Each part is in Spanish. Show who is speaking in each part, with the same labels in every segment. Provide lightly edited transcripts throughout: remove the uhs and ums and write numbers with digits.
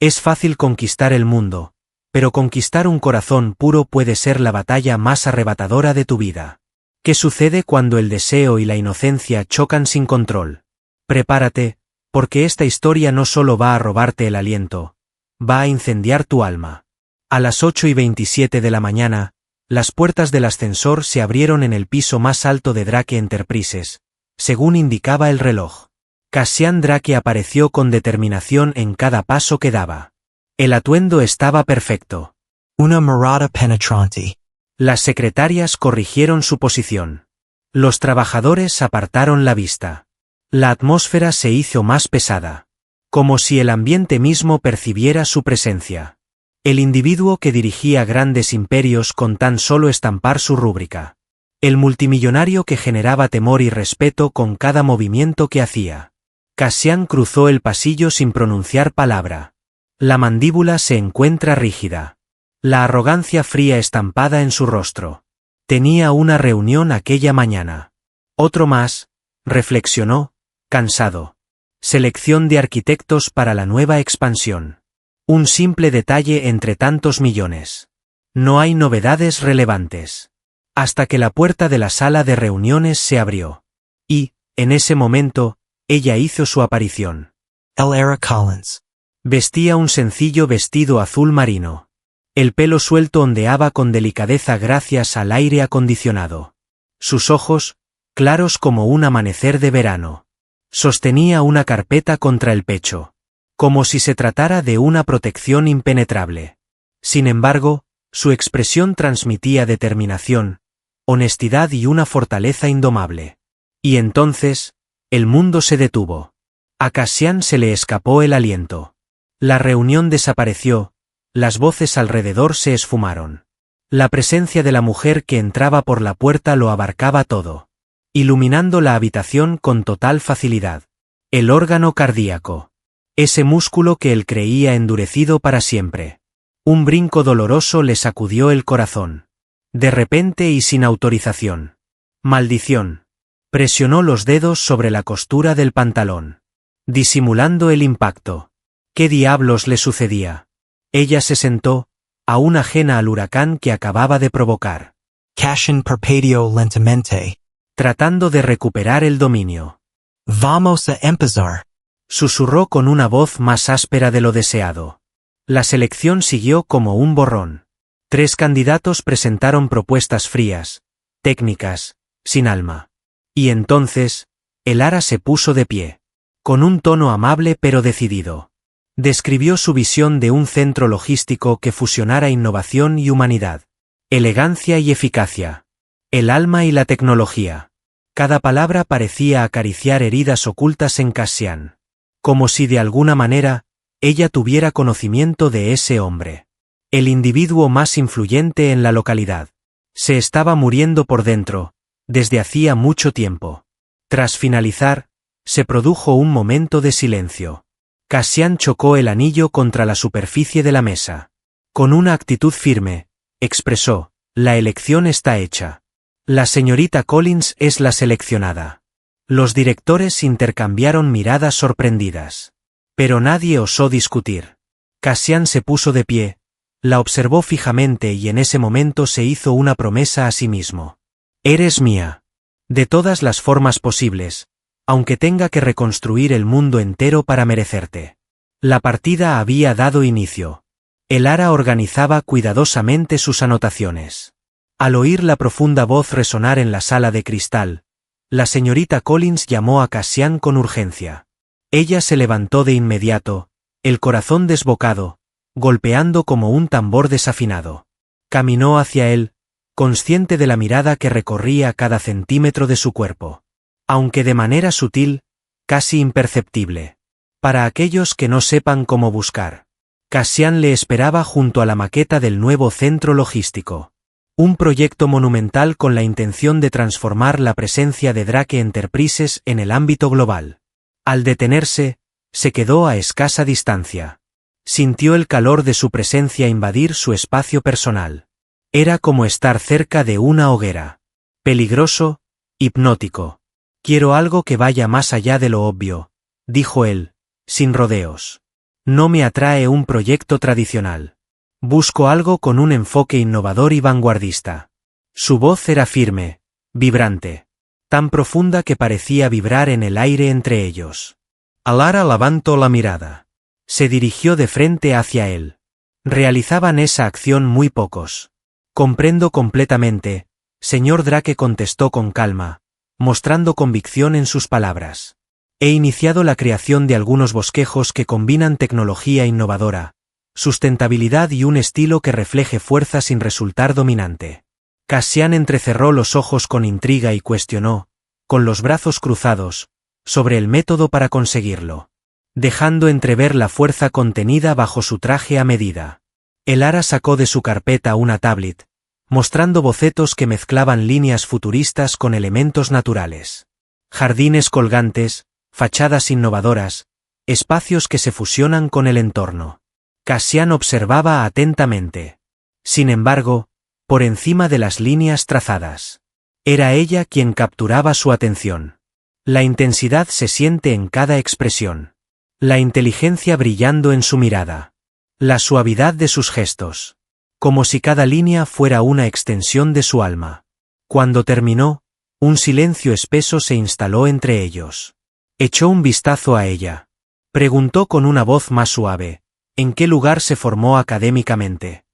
Speaker 1: Es fácil conquistar el mundo, pero conquistar un corazón puro puede ser la batalla más arrebatadora de tu vida. ¿Qué sucede cuando el deseo y la inocencia chocan sin control? Prepárate, porque esta historia no solo va a robarte el aliento, va a incendiar tu alma. A las 8:27 de la mañana, las puertas del ascensor se abrieron en el piso más alto de Drake Enterprises, según indicaba el reloj. Cassian Drake apareció con determinación en cada paso que daba. El atuendo estaba perfecto.
Speaker 2: Una mirada penetrante.
Speaker 1: Las secretarias corrigieron su posición. Los trabajadores apartaron la vista. La atmósfera se hizo más pesada. Como si el ambiente mismo percibiera su presencia. El individuo que dirigía grandes imperios con tan solo estampar su rúbrica. El multimillonario que generaba temor y respeto con cada movimiento que hacía. Cassian cruzó el pasillo sin pronunciar palabra. La mandíbula se encuentra rígida. La arrogancia fría estampada en su rostro. Tenía una reunión aquella mañana. Otro más, reflexionó, cansado. Selección de arquitectos para la nueva expansión. Un simple detalle entre tantos millones. No hay novedades relevantes. Hasta que la puerta de la sala de reuniones se abrió. Y, en ese momento, ella hizo su aparición.
Speaker 2: Era Collins.
Speaker 1: Vestía un sencillo vestido azul marino. El pelo suelto ondeaba con delicadeza gracias al aire acondicionado. Sus ojos, claros como un amanecer de verano. Sostenía una carpeta contra el pecho. Como si se tratara de una protección impenetrable. Sin embargo, su expresión transmitía determinación, honestidad y una fortaleza indomable. Y entonces, el mundo se detuvo. A Cassian se le escapó el aliento. La reunión desapareció, las voces alrededor se esfumaron. La presencia de la mujer que entraba por la puerta lo abarcaba todo. Iluminando la habitación con total facilidad. El órgano cardíaco. Ese músculo que él creía endurecido para siempre. Un brinco doloroso le sacudió el corazón. De repente y sin autorización. Maldición. Presionó los dedos sobre la costura del pantalón. Disimulando el impacto. ¿Qué diablos le sucedía? Ella se sentó, aún ajena al huracán que acababa de provocar.
Speaker 2: Cassian parpadeó lentamente.
Speaker 1: Tratando de recuperar el dominio.
Speaker 2: Vamos a empezar.
Speaker 1: Susurró con una voz más áspera de lo deseado. La selección siguió como un borrón. 3 candidatos presentaron propuestas frías, técnicas, sin alma. Y entonces, el ara se puso de pie. Con un tono amable pero decidido. Describió su visión de un centro logístico que fusionara innovación y humanidad. Elegancia y eficacia. El alma y la tecnología. Cada palabra parecía acariciar heridas ocultas en Cassian. Como si de alguna manera, ella tuviera conocimiento de ese hombre. El individuo más influyente en la localidad. Se estaba muriendo por dentro, desde hacía mucho tiempo. Tras finalizar, se produjo un momento de silencio. Cassian chocó el anillo contra la superficie de la mesa. Con una actitud firme, expresó, la elección está hecha. La señorita Collins es la seleccionada. Los directores intercambiaron miradas sorprendidas. Pero nadie osó discutir. Cassian se puso de pie, la observó fijamente y en ese momento se hizo una promesa a sí mismo. Eres mía. De todas las formas posibles, aunque tenga que reconstruir el mundo entero para merecerte. La partida había dado inicio. El ara organizaba cuidadosamente sus anotaciones. Al oír la profunda voz resonar en la sala de cristal, la señorita Collins llamó a Cassian con urgencia. Ella se levantó de inmediato, el corazón desbocado, golpeando como un tambor desafinado. Caminó hacia él, consciente de la mirada que recorría cada centímetro de su cuerpo. Aunque de manera sutil, casi imperceptible. Para aquellos que no sepan cómo buscar. Cassian le esperaba junto a la maqueta del nuevo centro logístico. Un proyecto monumental con la intención de transformar la presencia de Drake Enterprises en el ámbito global. Al detenerse, se quedó a escasa distancia. Sintió el calor de su presencia invadir su espacio personal. Era como estar cerca de una hoguera. Peligroso, hipnótico. Quiero algo que vaya más allá de lo obvio, dijo él, sin rodeos. No me atrae un proyecto tradicional. Busco algo con un enfoque innovador y vanguardista. Su voz era firme, vibrante, tan profunda que parecía vibrar en el aire entre ellos. Alara levantó la mirada. Se dirigió de frente hacia él. Realizaban esa acción muy pocos. Comprendo completamente, señor Drake, contestó con calma, mostrando convicción en sus palabras. He iniciado la creación de algunos bosquejos que combinan tecnología innovadora, sustentabilidad y un estilo que refleje fuerza sin resultar dominante. Cassian entrecerró los ojos con intriga y cuestionó, con los brazos cruzados, sobre el método para conseguirlo, dejando entrever la fuerza contenida bajo su traje a medida. Elara sacó de su carpeta una tablet, mostrando bocetos que mezclaban líneas futuristas con elementos naturales. Jardines colgantes, fachadas innovadoras, espacios que se fusionan con el entorno. Cassian observaba atentamente. Sin embargo, por encima de las líneas trazadas, era ella quien capturaba su atención. La intensidad se siente en cada expresión. La inteligencia brillando en su mirada. La suavidad de sus gestos. Como si cada línea fuera una extensión de su alma. Cuando terminó, un silencio espeso se instaló entre ellos. Echó un vistazo a ella. Preguntó con una voz más suave, ¿en qué lugar se formó académicamente?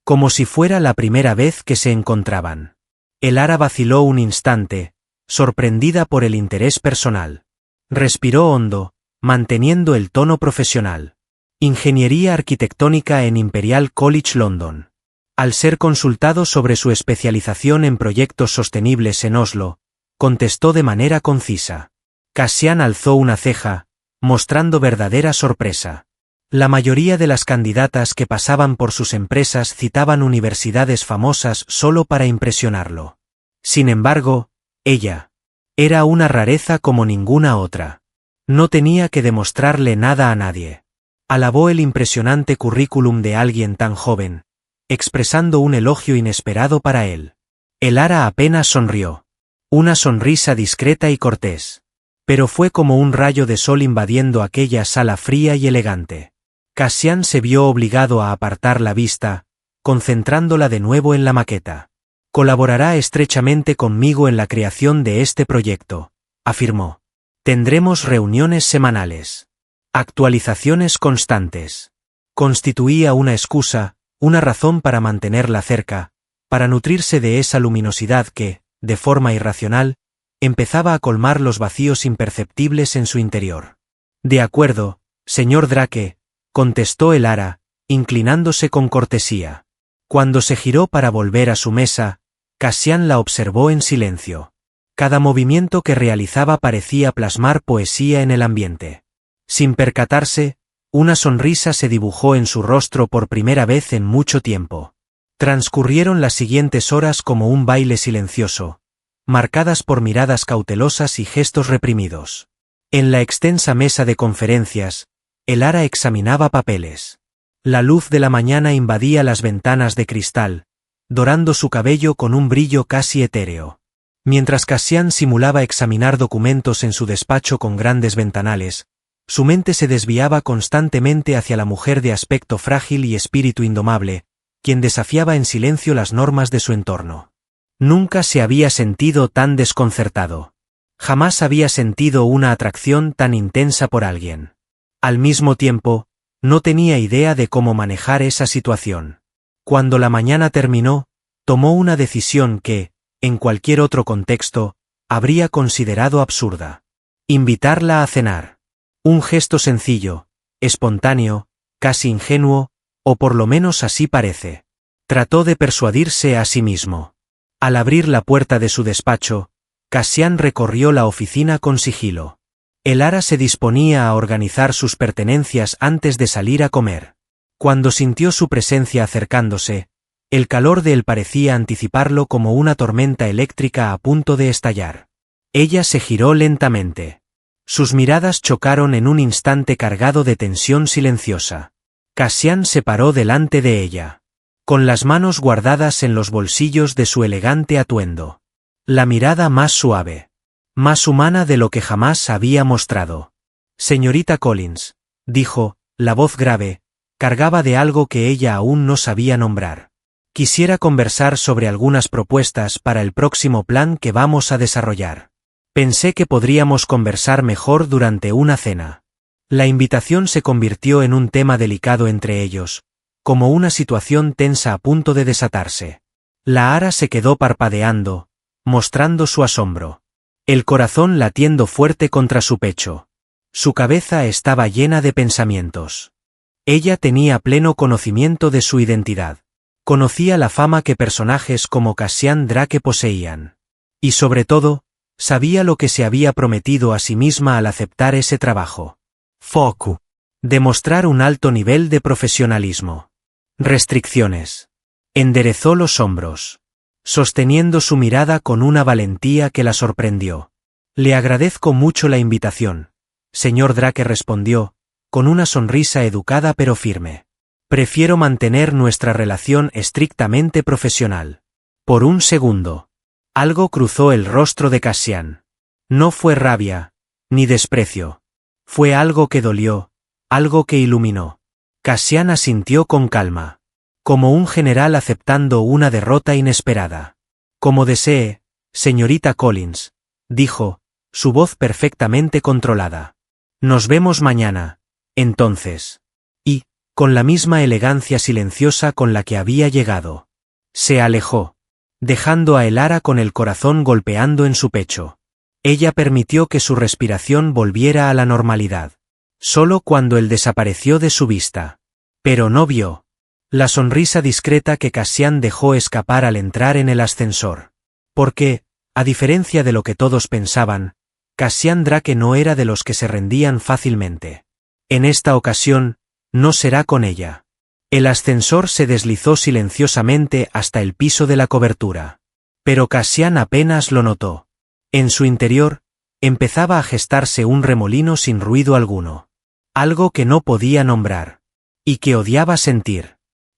Speaker 1: Como si fuera la primera vez que se encontraban. Elara vaciló un instante, sorprendida por el interés personal. Respiró hondo, manteniendo el tono profesional. Ingeniería arquitectónica en Imperial College London. Al ser consultado sobre su especialización en proyectos sostenibles en Oslo, contestó de manera concisa. Cassian alzó una ceja, mostrando verdadera sorpresa. La mayoría de las candidatas que pasaban por sus empresas citaban universidades famosas solo para impresionarlo. Sin embargo, ella era una rareza como ninguna otra. No tenía que demostrarle nada a nadie. Alabó el impresionante currículum de alguien tan joven, expresando un elogio inesperado para él. Elara apenas sonrió. Una sonrisa discreta y cortés. Pero fue como un rayo de sol invadiendo aquella sala fría y elegante. Cassian se vio obligado a apartar la vista, concentrándola de nuevo en la maqueta. Colaborará estrechamente conmigo en la creación de este proyecto, afirmó. Tendremos reuniones semanales. Actualizaciones constantes. Constituía una excusa, una razón para mantenerla cerca, para nutrirse de esa luminosidad que, de forma irracional, empezaba a colmar los vacíos imperceptibles en su interior. De acuerdo, señor Drake, contestó Elara, inclinándose con cortesía. Cuando se giró para volver a su mesa, Cassian la observó en silencio. Cada movimiento que realizaba parecía plasmar poesía en el ambiente. Sin percatarse, una sonrisa se dibujó en su rostro por primera vez en mucho tiempo. Transcurrieron las siguientes horas como un baile silencioso, marcadas por miradas cautelosas y gestos reprimidos. En la extensa mesa de conferencias, Elara examinaba papeles. La luz de la mañana invadía las ventanas de cristal, dorando su cabello con un brillo casi etéreo. Mientras Cassian simulaba examinar documentos en su despacho con grandes ventanales, su mente se desviaba constantemente hacia la mujer de aspecto frágil y espíritu indomable, quien desafiaba en silencio las normas de su entorno. Nunca se había sentido tan desconcertado. Jamás había sentido una atracción tan intensa por alguien. Al mismo tiempo, no tenía idea de cómo manejar esa situación. Cuando la mañana terminó, tomó una decisión que, en cualquier otro contexto, habría considerado absurda. Invitarla a cenar. Un gesto sencillo, espontáneo, casi ingenuo, o por lo menos así parece. Trató de persuadirse a sí mismo. Al abrir la puerta de su despacho, Cassian recorrió la oficina con sigilo. Elara se disponía a organizar sus pertenencias antes de salir a comer. Cuando sintió su presencia acercándose, el calor de él parecía anticiparlo como una tormenta eléctrica a punto de estallar. Ella se giró lentamente. Sus miradas chocaron en un instante cargado de tensión silenciosa. Cassian se paró delante de ella, con las manos guardadas en los bolsillos de su elegante atuendo. La mirada más suave, más humana de lo que jamás había mostrado. Señorita Collins, dijo, la voz grave, cargaba de algo que ella aún no sabía nombrar. Quisiera conversar sobre algunas propuestas para el próximo plan que vamos a desarrollar. Pensé que podríamos conversar mejor durante una cena. La invitación se convirtió en un tema delicado entre ellos, como una situación tensa a punto de desatarse. La Ara se quedó parpadeando, mostrando su asombro. El corazón latiendo fuerte contra su pecho. Su cabeza estaba llena de pensamientos. Ella tenía pleno conocimiento de su identidad. Conocía la fama que personajes como Cassian Drake poseían. Y sobre todo, sabía lo que se había prometido a sí misma al aceptar ese trabajo. Foku. Demostrar un alto nivel de profesionalismo. Restricciones. Enderezó los hombros, sosteniendo su mirada con una valentía que la sorprendió. Le agradezco mucho la invitación, señor Drake respondió, con una sonrisa educada pero firme. Prefiero mantener nuestra relación estrictamente profesional. Por un segundo. Algo cruzó el rostro de Cassian. No fue rabia, ni desprecio. Fue algo que dolió, algo que iluminó. Cassian asintió con calma. Como un general aceptando una derrota inesperada. Como desee, señorita Collins, dijo, su voz perfectamente controlada. Nos vemos mañana, entonces. Y, con la misma elegancia silenciosa con la que había llegado. Se alejó, dejando a Elara con el corazón golpeando en su pecho. Ella permitió que su respiración volviera a la normalidad. Solo cuando él desapareció de su vista. Pero no vio la sonrisa discreta que Cassian dejó escapar al entrar en el ascensor. Porque, a diferencia de lo que todos pensaban, Cassian Drake no era de los que se rendían fácilmente. En esta ocasión, no será con ella. El ascensor se deslizó silenciosamente hasta el piso de la cobertura. Pero Cassian apenas lo notó. En su interior, empezaba a gestarse un remolino sin ruido alguno. Algo que no podía nombrar. Y que odiaba sentir.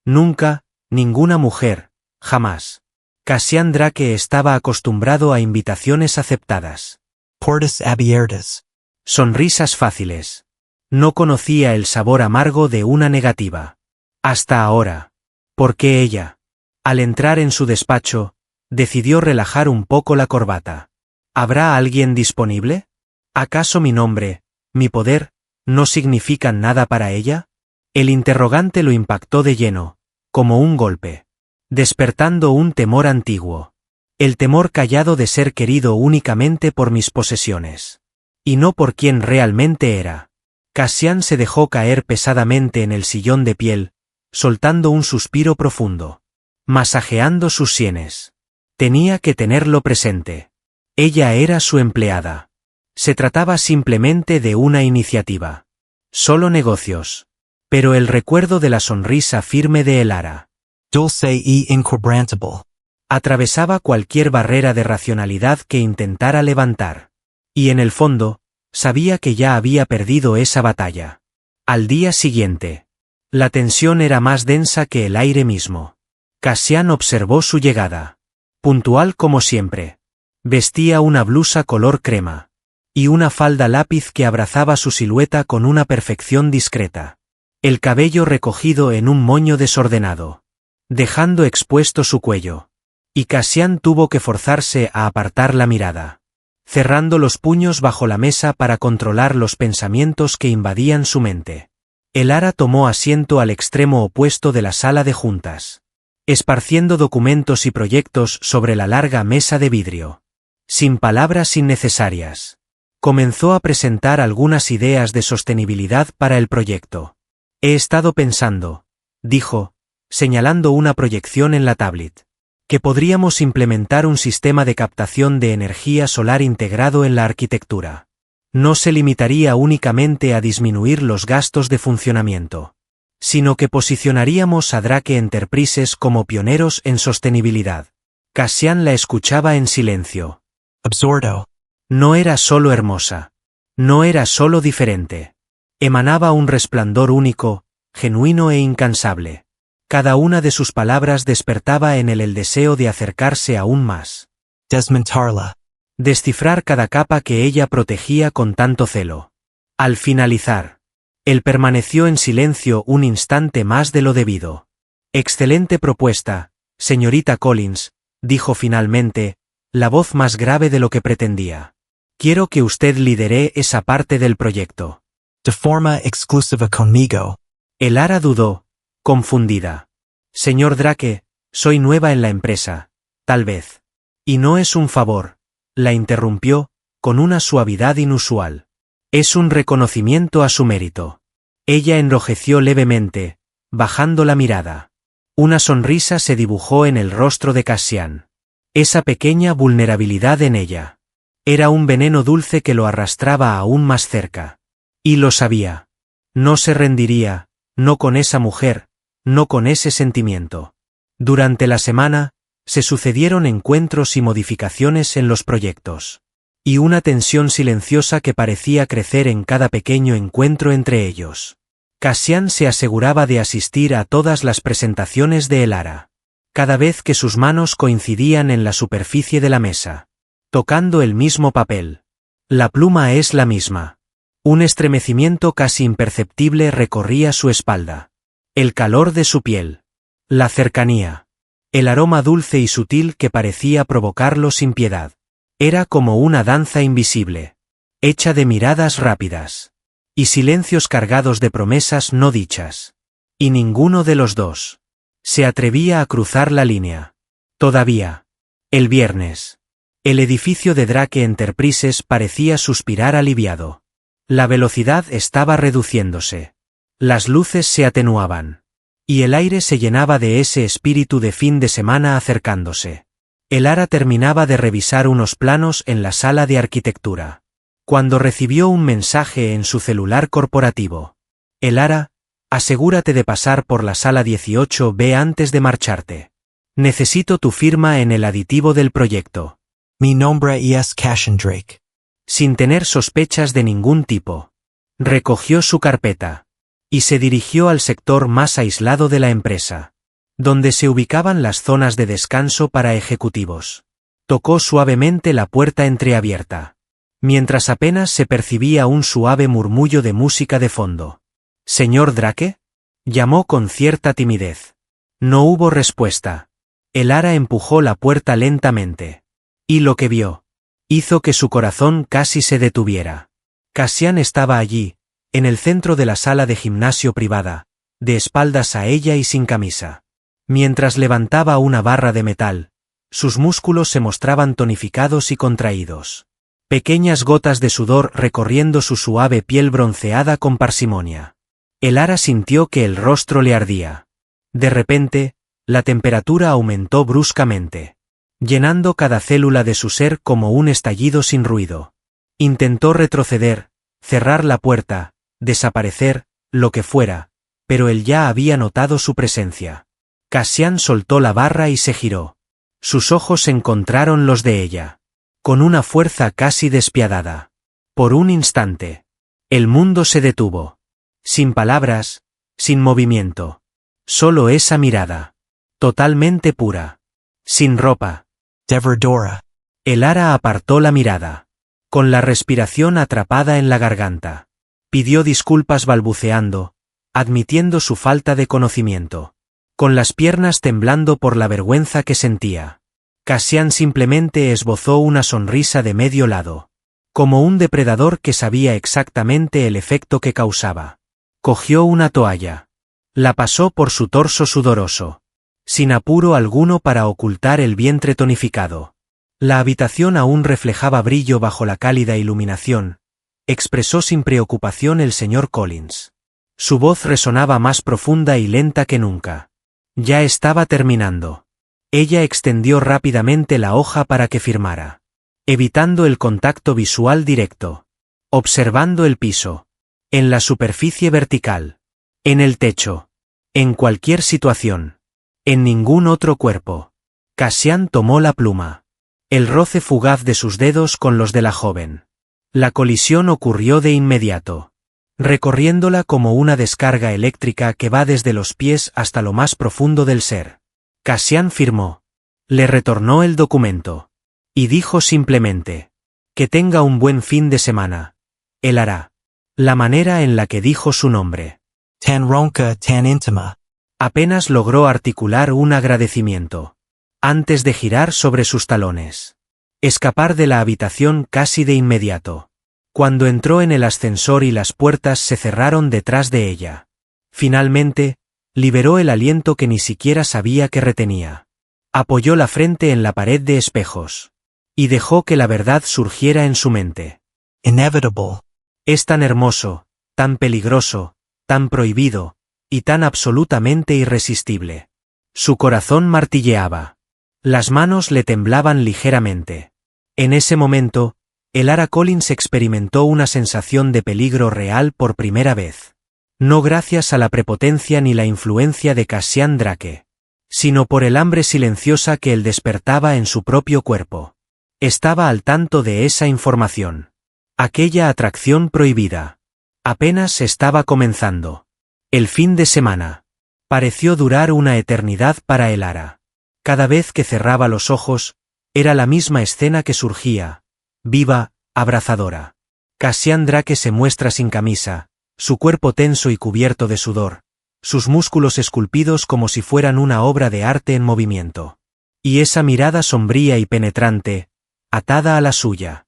Speaker 1: Nunca, ninguna mujer, jamás. Cassian Drake estaba acostumbrado a invitaciones aceptadas.
Speaker 2: Portas abiertas.
Speaker 1: Sonrisas fáciles. No conocía el sabor amargo de una negativa. Hasta ahora. Porque ella, al entrar en su despacho, decidió relajar un poco la corbata. ¿Habrá alguien disponible? ¿Acaso mi nombre, mi poder, no significan nada para ella? El interrogante lo impactó de lleno, como un golpe. Despertando un temor antiguo. El temor callado de ser querido únicamente por mis posesiones. Y no por quien realmente era. Cassian se dejó caer pesadamente en el sillón de piel, soltando un suspiro profundo. Masajeando sus sienes. Tenía que tenerlo presente. Ella era su empleada. Se trataba simplemente de una iniciativa. Solo negocios. Pero el recuerdo de la sonrisa firme de Elara.
Speaker 2: Dulce y inquebrantable.
Speaker 1: Atravesaba cualquier barrera de racionalidad que intentara levantar. Y en el fondo, sabía que ya había perdido esa batalla. Al día siguiente. La tensión era más densa que el aire mismo. Cassian observó su llegada. Puntual como siempre. Vestía una blusa color crema. Y una falda lápiz que abrazaba su silueta con una perfección discreta. El cabello recogido en un moño desordenado. Dejando expuesto su cuello. Y Cassian tuvo que forzarse a apartar la mirada. Cerrando los puños bajo la mesa para controlar los pensamientos que invadían su mente. Elara tomó asiento al extremo opuesto de la sala de juntas. Esparciendo documentos y proyectos sobre la larga mesa de vidrio. Sin palabras innecesarias. Comenzó a presentar algunas ideas de sostenibilidad para el proyecto. He estado pensando, dijo, señalando una proyección en la tablet, que podríamos implementar un sistema de captación de energía solar integrado en la arquitectura. No se limitaría únicamente a disminuir los gastos de funcionamiento, sino que posicionaríamos a Drake Enterprises como pioneros en sostenibilidad. Cassian la escuchaba en silencio.
Speaker 2: Absurdo.
Speaker 1: No era solo hermosa. No era solo diferente. Emanaba un resplandor único, genuino e incansable. Cada una de sus palabras despertaba en él el deseo de acercarse aún más.
Speaker 2: Desmontarla.
Speaker 1: Descifrar cada capa que ella protegía con tanto celo. Al finalizar, Él permaneció en silencio un instante más de lo debido. Excelente propuesta, señorita Collins, dijo finalmente, la voz más grave de lo que pretendía. Quiero que usted lidere esa parte del proyecto.
Speaker 2: De forma exclusiva conmigo.
Speaker 1: Elara dudó, confundida. Señor Drake, soy nueva en la empresa, tal vez. Y no es un favor, la interrumpió, con una suavidad inusual. Es un reconocimiento a su mérito. Ella enrojeció levemente, bajando la mirada. Una sonrisa se dibujó en el rostro de Cassian. Esa pequeña vulnerabilidad en ella. Era un veneno dulce que lo arrastraba aún más cerca. Y lo sabía. No se rendiría, no con esa mujer, no con ese sentimiento. Durante la semana, se sucedieron encuentros y modificaciones en los proyectos. Y una tensión silenciosa que parecía crecer en cada pequeño encuentro entre ellos. Cassian se aseguraba de asistir a todas las presentaciones de Elara. Cada vez que sus manos coincidían en la superficie de la mesa. Tocando el mismo papel. La pluma es la misma. Un estremecimiento casi imperceptible recorría su espalda. El calor de su piel. La cercanía. El aroma dulce y sutil que parecía provocarlo sin piedad. Era como una danza invisible. Hecha de miradas rápidas. Y silencios cargados de promesas no dichas. Y ninguno de los dos se atrevía a cruzar la línea. Todavía. El viernes. El edificio de Drake Enterprises parecía suspirar aliviado. La velocidad estaba reduciéndose. Las luces se atenuaban. Y el aire se llenaba de ese espíritu de fin de semana acercándose. Elara terminaba de revisar unos planos en la sala de arquitectura. Cuando recibió un mensaje en su celular corporativo. Elara, asegúrate de pasar por la sala 18B antes de marcharte. Necesito tu firma en el aditivo del proyecto.
Speaker 2: Mi nombre es Cassian Drake.
Speaker 1: Sin tener sospechas de ningún tipo. Recogió su carpeta. Y se dirigió al sector más aislado de la empresa. Donde se ubicaban las zonas de descanso para ejecutivos. Tocó suavemente la puerta entreabierta. Mientras apenas se percibía un suave murmullo de música de fondo. ¿Señor Drake? Llamó con cierta timidez. No hubo respuesta. Elara empujó la puerta lentamente. Y lo que vio hizo que su corazón casi se detuviera. Cassian estaba allí, en el centro de la sala de gimnasio privada, de espaldas a ella y sin camisa. Mientras levantaba una barra de metal, sus músculos se mostraban tonificados y contraídos. Pequeñas gotas de sudor recorriendo su suave piel bronceada con parsimonia. Elara sintió que el rostro le ardía. De repente, la temperatura aumentó bruscamente, llenando cada célula de su ser como un estallido sin ruido. Intentó retroceder, cerrar la puerta, desaparecer, lo que fuera, pero él ya había notado su presencia. Cassian soltó la barra y se giró. Sus ojos encontraron los de ella. Con una fuerza casi despiadada. Por un instante. El mundo se detuvo. Sin palabras, sin movimiento. Solo esa mirada. Totalmente pura. Sin ropa.
Speaker 2: Deverdora.
Speaker 1: Elara apartó la mirada. Con la respiración atrapada en la garganta. Pidió disculpas balbuceando, admitiendo su falta de conocimiento. Con las piernas temblando por la vergüenza que sentía. Cassian simplemente esbozó una sonrisa de medio lado. Como un depredador que sabía exactamente el efecto que causaba. Cogió una toalla. La pasó por su torso sudoroso. Sin apuro alguno para ocultar el vientre tonificado. La habitación aún reflejaba brillo bajo la cálida iluminación, expresó sin preocupación el señor Collins. Su voz resonaba más profunda y lenta que nunca. Ya estaba terminando. Ella extendió rápidamente la hoja para que firmara. Evitando el contacto visual directo. Observando el piso. En la superficie vertical. En el techo. En cualquier situación. En ningún otro cuerpo. Cassian tomó la pluma. El roce fugaz de sus dedos con los de la joven. La colisión ocurrió de inmediato. Recorriéndola como una descarga eléctrica que va desde los pies hasta lo más profundo del ser. Cassian firmó. Le retornó el documento. Y dijo simplemente. Que tenga un buen fin de semana. Él hará. La manera en la que dijo su nombre.
Speaker 2: Tan ronca tan íntima.
Speaker 1: Apenas logró articular un agradecimiento. Antes de girar sobre sus talones. Escapar de la habitación casi de inmediato. Cuando entró en el ascensor y las puertas se cerraron detrás de ella. Finalmente, liberó el aliento que ni siquiera sabía que retenía. Apoyó la frente en la pared de espejos. Y dejó que la verdad surgiera en su mente.
Speaker 2: Inevitable.
Speaker 1: Es tan hermoso, tan peligroso, tan prohibido, y tan absolutamente irresistible. Su corazón martilleaba. Las manos le temblaban ligeramente. En ese momento, Elara Collins experimentó una sensación de peligro real por primera vez. No gracias a la prepotencia ni la influencia de Cassian Drake, sino por el hambre silenciosa que él despertaba en su propio cuerpo. Estaba al tanto de esa información. Aquella atracción prohibida. Apenas estaba comenzando. El fin de semana. Pareció durar una eternidad para Elara. Cada vez que cerraba los ojos, era la misma escena que surgía, viva, abrazadora. Cassian Drake se muestra sin camisa, su cuerpo tenso y cubierto de sudor, sus músculos esculpidos como si fueran una obra de arte en movimiento. Y esa mirada sombría y penetrante, atada a la suya.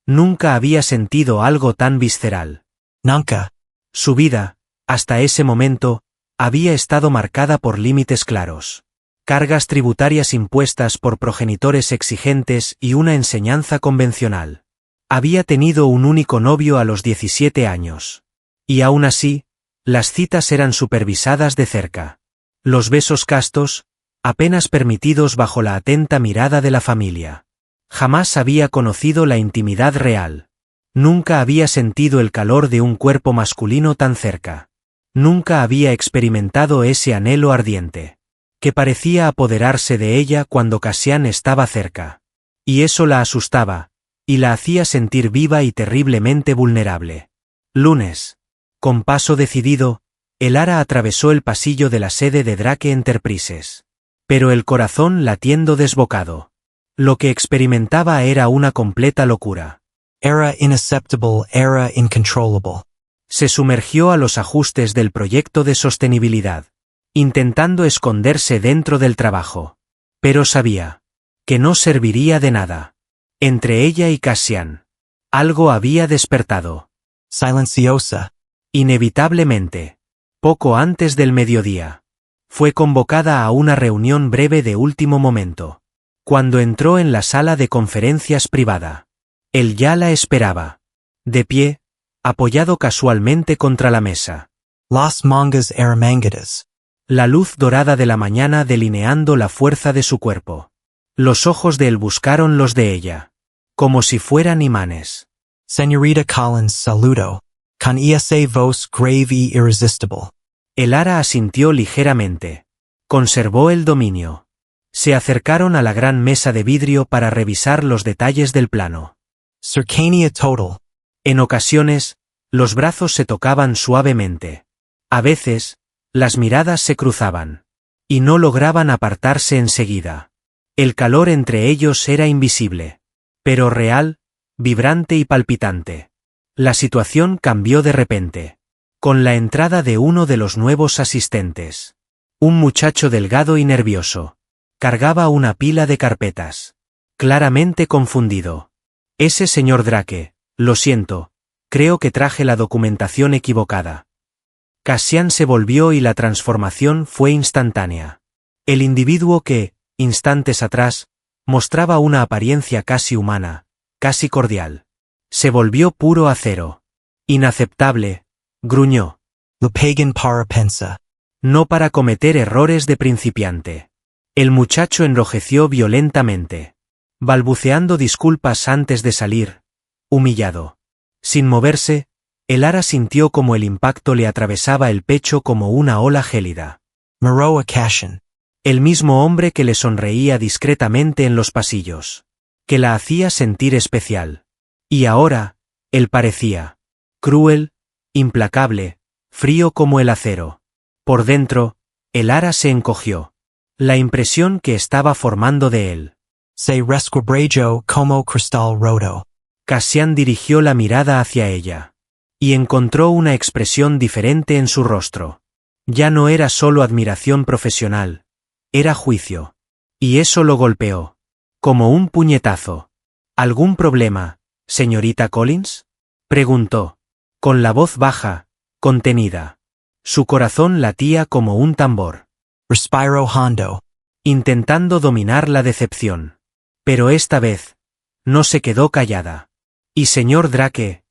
Speaker 1: Nunca había sentido algo tan visceral.
Speaker 2: Nunca.
Speaker 1: Su vida, hasta ese momento, había estado marcada por límites claros. Cargas tributarias impuestas por progenitores exigentes y una enseñanza convencional. Había tenido un único novio a los 17 años. Y aún así, las citas eran supervisadas de cerca. Los besos castos, apenas permitidos bajo la atenta mirada de la familia. Jamás había conocido la intimidad real. Nunca había sentido el calor de un cuerpo masculino tan cerca. Nunca había experimentado ese anhelo ardiente que parecía apoderarse de ella cuando Cassian estaba cerca. Y eso la asustaba, y la hacía sentir viva y terriblemente vulnerable. Lunes. Con paso decidido, Elara atravesó el pasillo de la sede de Drake Enterprises. Pero el corazón latiendo desbocado. Lo que experimentaba era una completa locura.
Speaker 2: Era inacceptable, era incontrollable.
Speaker 1: Se sumergió a los ajustes del proyecto de sostenibilidad, intentando esconderse dentro del trabajo. Pero sabía que no serviría de nada. Entre ella y Cassian, algo había despertado.
Speaker 2: Silenciosa.
Speaker 1: Inevitablemente. Poco antes del mediodía. Fue convocada a una reunión breve de último momento. Cuando entró en la sala de conferencias privada. Él ya la esperaba. De pie, apoyado casualmente contra la mesa.
Speaker 2: Las mangas arremangadas.
Speaker 1: La luz dorada de la mañana delineando la fuerza de su cuerpo. Los ojos de él buscaron los de ella. Como si fueran imanes.
Speaker 2: Señorita Collins saludo. Con esa voz grave y irresistible.
Speaker 1: Elara asintió ligeramente. Conservó el dominio. Se acercaron a la gran mesa de vidrio para revisar los detalles del plano.
Speaker 2: Cercanía total.
Speaker 1: En ocasiones, los brazos se tocaban suavemente. A veces, las miradas se cruzaban. Y no lograban apartarse enseguida. El calor entre ellos era invisible. Pero real, vibrante y palpitante. La situación cambió de repente. Con la entrada de uno de los nuevos asistentes. Un muchacho delgado y nervioso. Cargaba una pila de carpetas. Claramente confundido. Ese señor Drake, lo siento, creo que traje la documentación equivocada. Cassian se volvió y la transformación fue instantánea. El individuo que, instantes atrás, mostraba una apariencia casi humana, casi cordial. Se volvió puro acero. Inaceptable, gruñó.
Speaker 2: Lo pagan para pensa.
Speaker 1: No para cometer errores de principiante. El muchacho enrojeció violentamente. Balbuceando disculpas antes de salir, humillado. Sin moverse, Elara sintió como el impacto le atravesaba el pecho como una ola gélida.
Speaker 2: Maroa Cassian.
Speaker 1: El mismo hombre que le sonreía discretamente en los pasillos. Que la hacía sentir especial. Y ahora, él parecía cruel, implacable, frío como el acero. Por dentro, Elara se encogió. La impresión que estaba formando de él.
Speaker 2: Se resquebrajó como cristal roto.
Speaker 1: Cassian dirigió la mirada hacia ella. y encontró una expresión diferente en su rostro. Ya no era solo admiración profesional, era juicio. Y eso lo golpeó. Como un puñetazo. ¿Algún problema, señorita Collins? Preguntó. Con la voz baja, contenida. Su corazón latía como un tambor.
Speaker 2: Respiro hondo.
Speaker 1: Intentando dominar la decepción. Pero esta vez, no se quedó callada. Y señor Drake,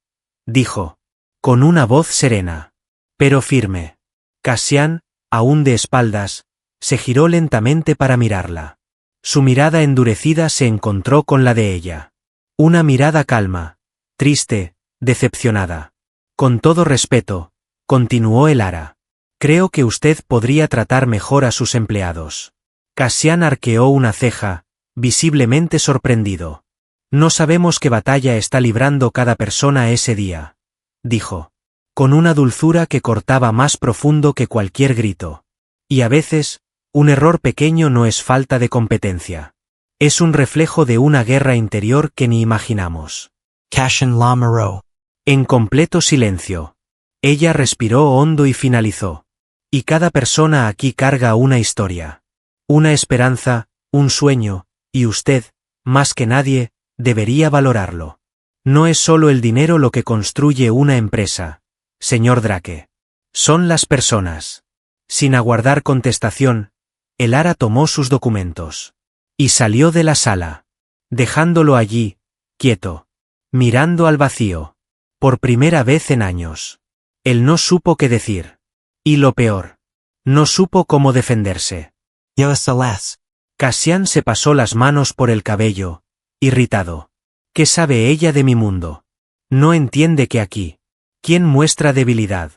Speaker 1: dijo, con una voz serena, pero firme. Cassian, aún de espaldas, se giró lentamente para mirarla. Su mirada endurecida se encontró con la de ella. Una mirada calma, triste, decepcionada. Con todo respeto, continuó Elara. Creo que usted podría tratar mejor a sus empleados. Cassian arqueó una ceja, visiblemente sorprendido. No sabemos qué batalla está librando cada persona ese día, dijo, con una dulzura que cortaba más profundo que cualquier grito. Y a veces, un error pequeño no es falta de competencia. Es un reflejo de una guerra interior que ni imaginamos.
Speaker 2: Cassian la miró.
Speaker 1: En completo silencio. Ella respiró hondo y finalizó. Y cada persona aquí carga una historia. Una esperanza, un sueño, y usted, más que nadie, debería valorarlo. No es solo el dinero lo que construye una empresa, señor Drake. Son las personas. Sin aguardar contestación, Elara tomó sus documentos. Y salió de la sala. Dejándolo allí, quieto. Mirando al vacío. Por primera vez en años. Él no supo qué decir. Y lo peor. No supo cómo defenderse.
Speaker 2: Yo Celeste.
Speaker 1: Cassian se pasó las manos por el cabello, irritado. ¿Qué sabe ella de mi mundo? No entiende que aquí. ¿Quién muestra debilidad?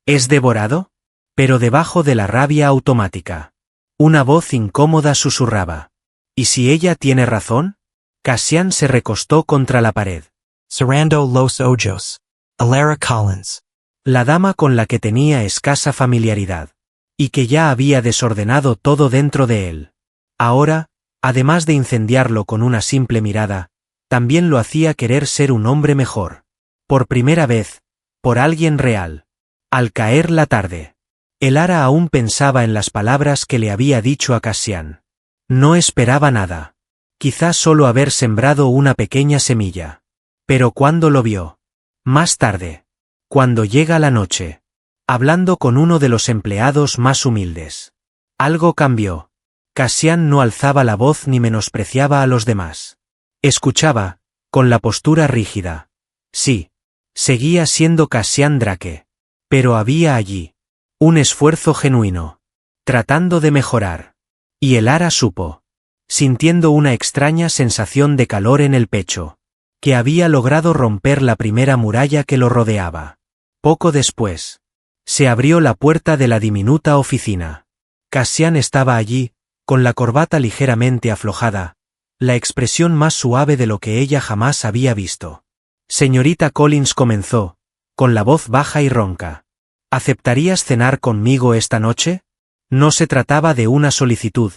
Speaker 1: ¿Es devorado? Pero debajo de la rabia automática. Una voz incómoda susurraba. ¿Y si ella tiene razón? Cassian se recostó contra la pared.
Speaker 2: Cerrando los ojos. Elara Collins.
Speaker 1: La dama con la que tenía escasa familiaridad. Y que ya había desordenado todo dentro de él. Ahora, además de incendiarlo con una simple mirada, también lo hacía querer ser un hombre mejor. Por primera vez, por alguien real. Al caer la tarde. Elara aún pensaba en las palabras que le había dicho a Cassian. No esperaba nada. Quizás solo haber sembrado una pequeña semilla. Pero cuando lo vio. Más tarde. Cuando llega la noche. Hablando con uno de los empleados más humildes. Algo cambió. Cassian no alzaba la voz ni menospreciaba a los demás. Escuchaba, con la postura rígida. Sí. Seguía siendo Cassian Drake. Pero había allí. Un esfuerzo genuino. Tratando de mejorar. Y Elara supo. Sintiendo una extraña sensación de calor en el pecho. Que había logrado romper la primera muralla que lo rodeaba. Poco después. Se abrió la puerta de la diminuta oficina. Cassian estaba allí, con la corbata ligeramente aflojada, la expresión más suave de lo que ella jamás había visto. Señorita Collins comenzó, con la voz baja y ronca. ¿Aceptarías cenar conmigo esta noche? No se trataba de una solicitud,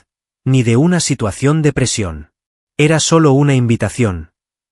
Speaker 1: ni de una situación de presión. Era solo una invitación,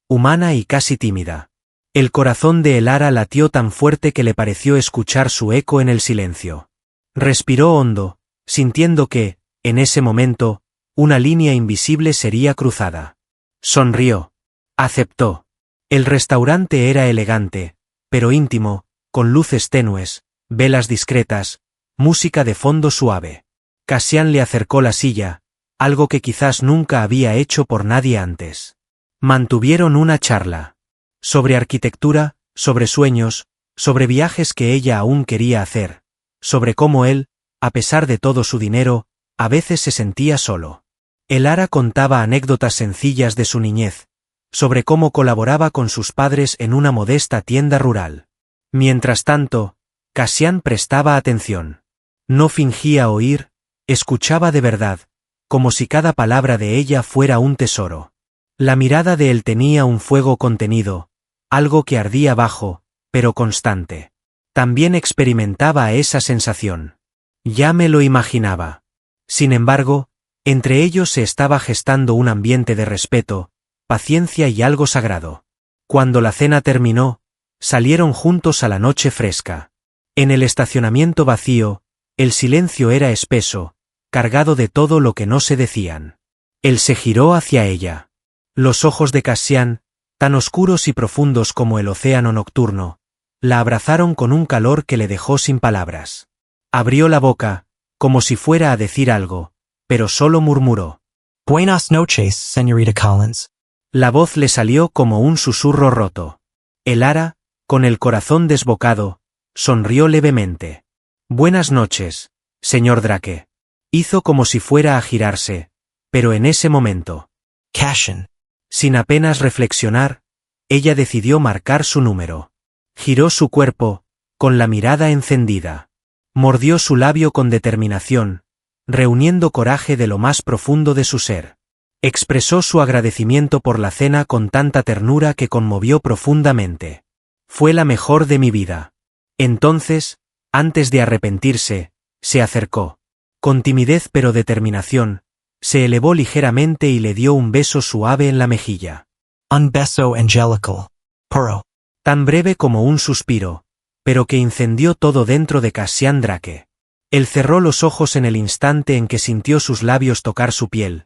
Speaker 1: humana y casi tímida. El corazón de Elara latió tan fuerte que le pareció escuchar su eco en el silencio. Respiró hondo, sintiendo que, en ese momento, una línea invisible sería cruzada. Sonrió. Aceptó. El restaurante era elegante, pero íntimo, con luces tenues, velas discretas, música de fondo suave. Cassian le acercó la silla, algo que quizás nunca había hecho por nadie antes. Mantuvieron una charla. Sobre arquitectura, sobre sueños, sobre viajes que ella aún quería hacer, sobre cómo él, a pesar de todo su dinero, a veces se sentía solo. Elara contaba anécdotas sencillas de su niñez, sobre cómo colaboraba con sus padres en una modesta tienda rural. Mientras tanto, Cassian prestaba atención. No fingía oír, escuchaba de verdad, como si cada palabra de ella fuera un tesoro. La mirada de él tenía un fuego contenido, algo que ardía bajo, pero constante. También experimentaba esa sensación. Ya me lo imaginaba. Sin embargo, entre ellos se estaba gestando un ambiente de respeto, paciencia y algo sagrado. Cuando la cena terminó, Salieron juntos a la noche fresca. En el estacionamiento vacío, el silencio era espeso, cargado de todo lo que no se decían. Él se giró hacia ella. Los ojos de Cassian, tan oscuros y profundos como el océano nocturno, la abrazaron con un calor que le dejó sin palabras. Abrió la boca, como si fuera a decir algo, pero solo murmuró.
Speaker 2: Buenas noches, señorita Collins.
Speaker 1: La voz le salió como un susurro roto. Elara, con el corazón desbocado, sonrió levemente. Buenas noches, señor Drake. Hizo como si fuera a girarse, pero en ese momento.
Speaker 2: Cassian.
Speaker 1: Sin apenas reflexionar, ella decidió marcar su número. Giró su cuerpo, con la mirada encendida. Mordió su labio con determinación, reuniendo coraje de lo más profundo de su ser. Expresó su agradecimiento por la cena con tanta ternura que conmovió profundamente. Fue la mejor de mi vida. Entonces, antes de arrepentirse, se acercó. Con timidez pero determinación, se elevó ligeramente y le dio un beso suave en la mejilla.
Speaker 2: Un beso angelical. Puro.
Speaker 1: Tan breve como un suspiro, pero que incendió todo dentro de Cassian Drake. Él cerró los ojos en el instante en que sintió sus labios tocar su piel,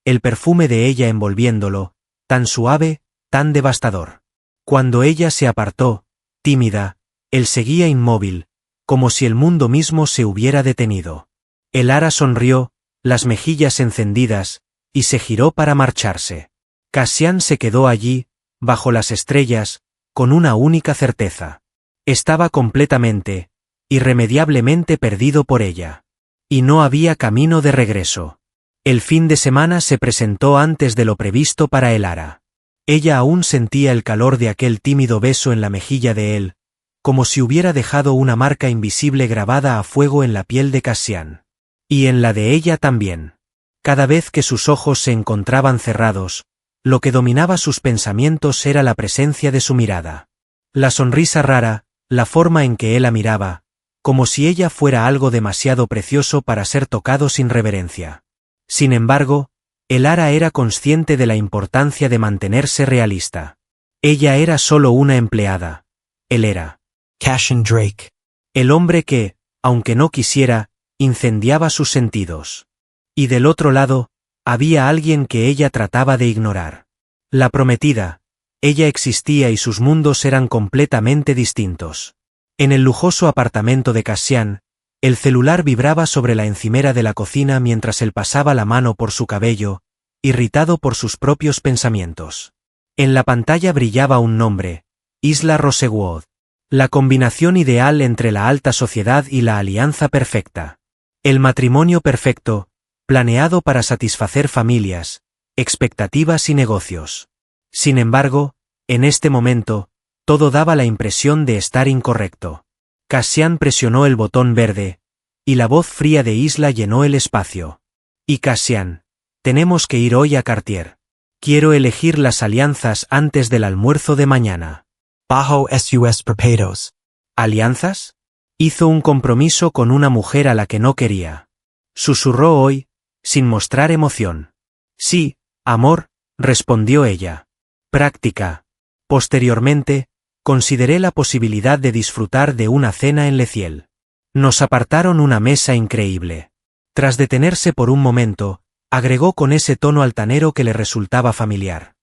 Speaker 1: el perfume de ella envolviéndolo, tan suave, tan devastador. Cuando ella se apartó, tímida, él seguía inmóvil, como si el mundo mismo se hubiera detenido. Elara sonrió, las mejillas encendidas, y se giró para marcharse. Cassian se quedó allí, bajo las estrellas, con una única certeza. Estaba completamente, irremediablemente perdido por ella. Y no había camino de regreso. El fin de semana se presentó antes de lo previsto para Elara. Ella aún sentía el calor de aquel tímido beso en la mejilla de él, como si hubiera dejado una marca invisible grabada a fuego en la piel de Cassian. Y en la de ella también. Cada vez que sus ojos se encontraban cerrados, lo que dominaba sus pensamientos era la presencia de su mirada. La sonrisa rara, la forma en que él la miraba, como si ella fuera algo demasiado precioso para ser tocado sin reverencia. Sin embargo, Elara era consciente de la importancia de mantenerse realista. Ella era solo una empleada. Él era
Speaker 2: Cassian Drake.
Speaker 1: el hombre que, aunque no quisiera, incendiaba sus sentidos. Y del otro lado, había alguien que ella trataba de ignorar. La prometida. Ella existía y sus mundos eran completamente distintos. En el lujoso apartamento de Cassian, el celular vibraba sobre la encimera de la cocina mientras él pasaba la mano por su cabello, irritado por sus propios pensamientos. En la pantalla brillaba un nombre, Isla Rosewood. La combinación ideal entre la alta sociedad y la alianza perfecta. El matrimonio perfecto, planeado para satisfacer familias, expectativas y negocios. Sin embargo, en este momento, todo daba la impresión de estar incorrecto. Cassian presionó el botón verde, y la voz fría de Isla llenó el espacio. Y Cassian, tenemos que ir hoy a Cartier. Quiero elegir las alianzas antes del almuerzo de mañana.
Speaker 2: Bajo sus perpetuos.
Speaker 1: ¿Alianzas? Hizo un compromiso con una mujer a la que no quería. Susurró hoy, sin mostrar emoción. Sí, amor, respondió ella. Práctica. Posteriormente, consideré la posibilidad de disfrutar de una cena en Le Ciel. Nos apartaron una mesa increíble. Tras detenerse por un momento, agregó con ese tono altanero que le resultaba familiar.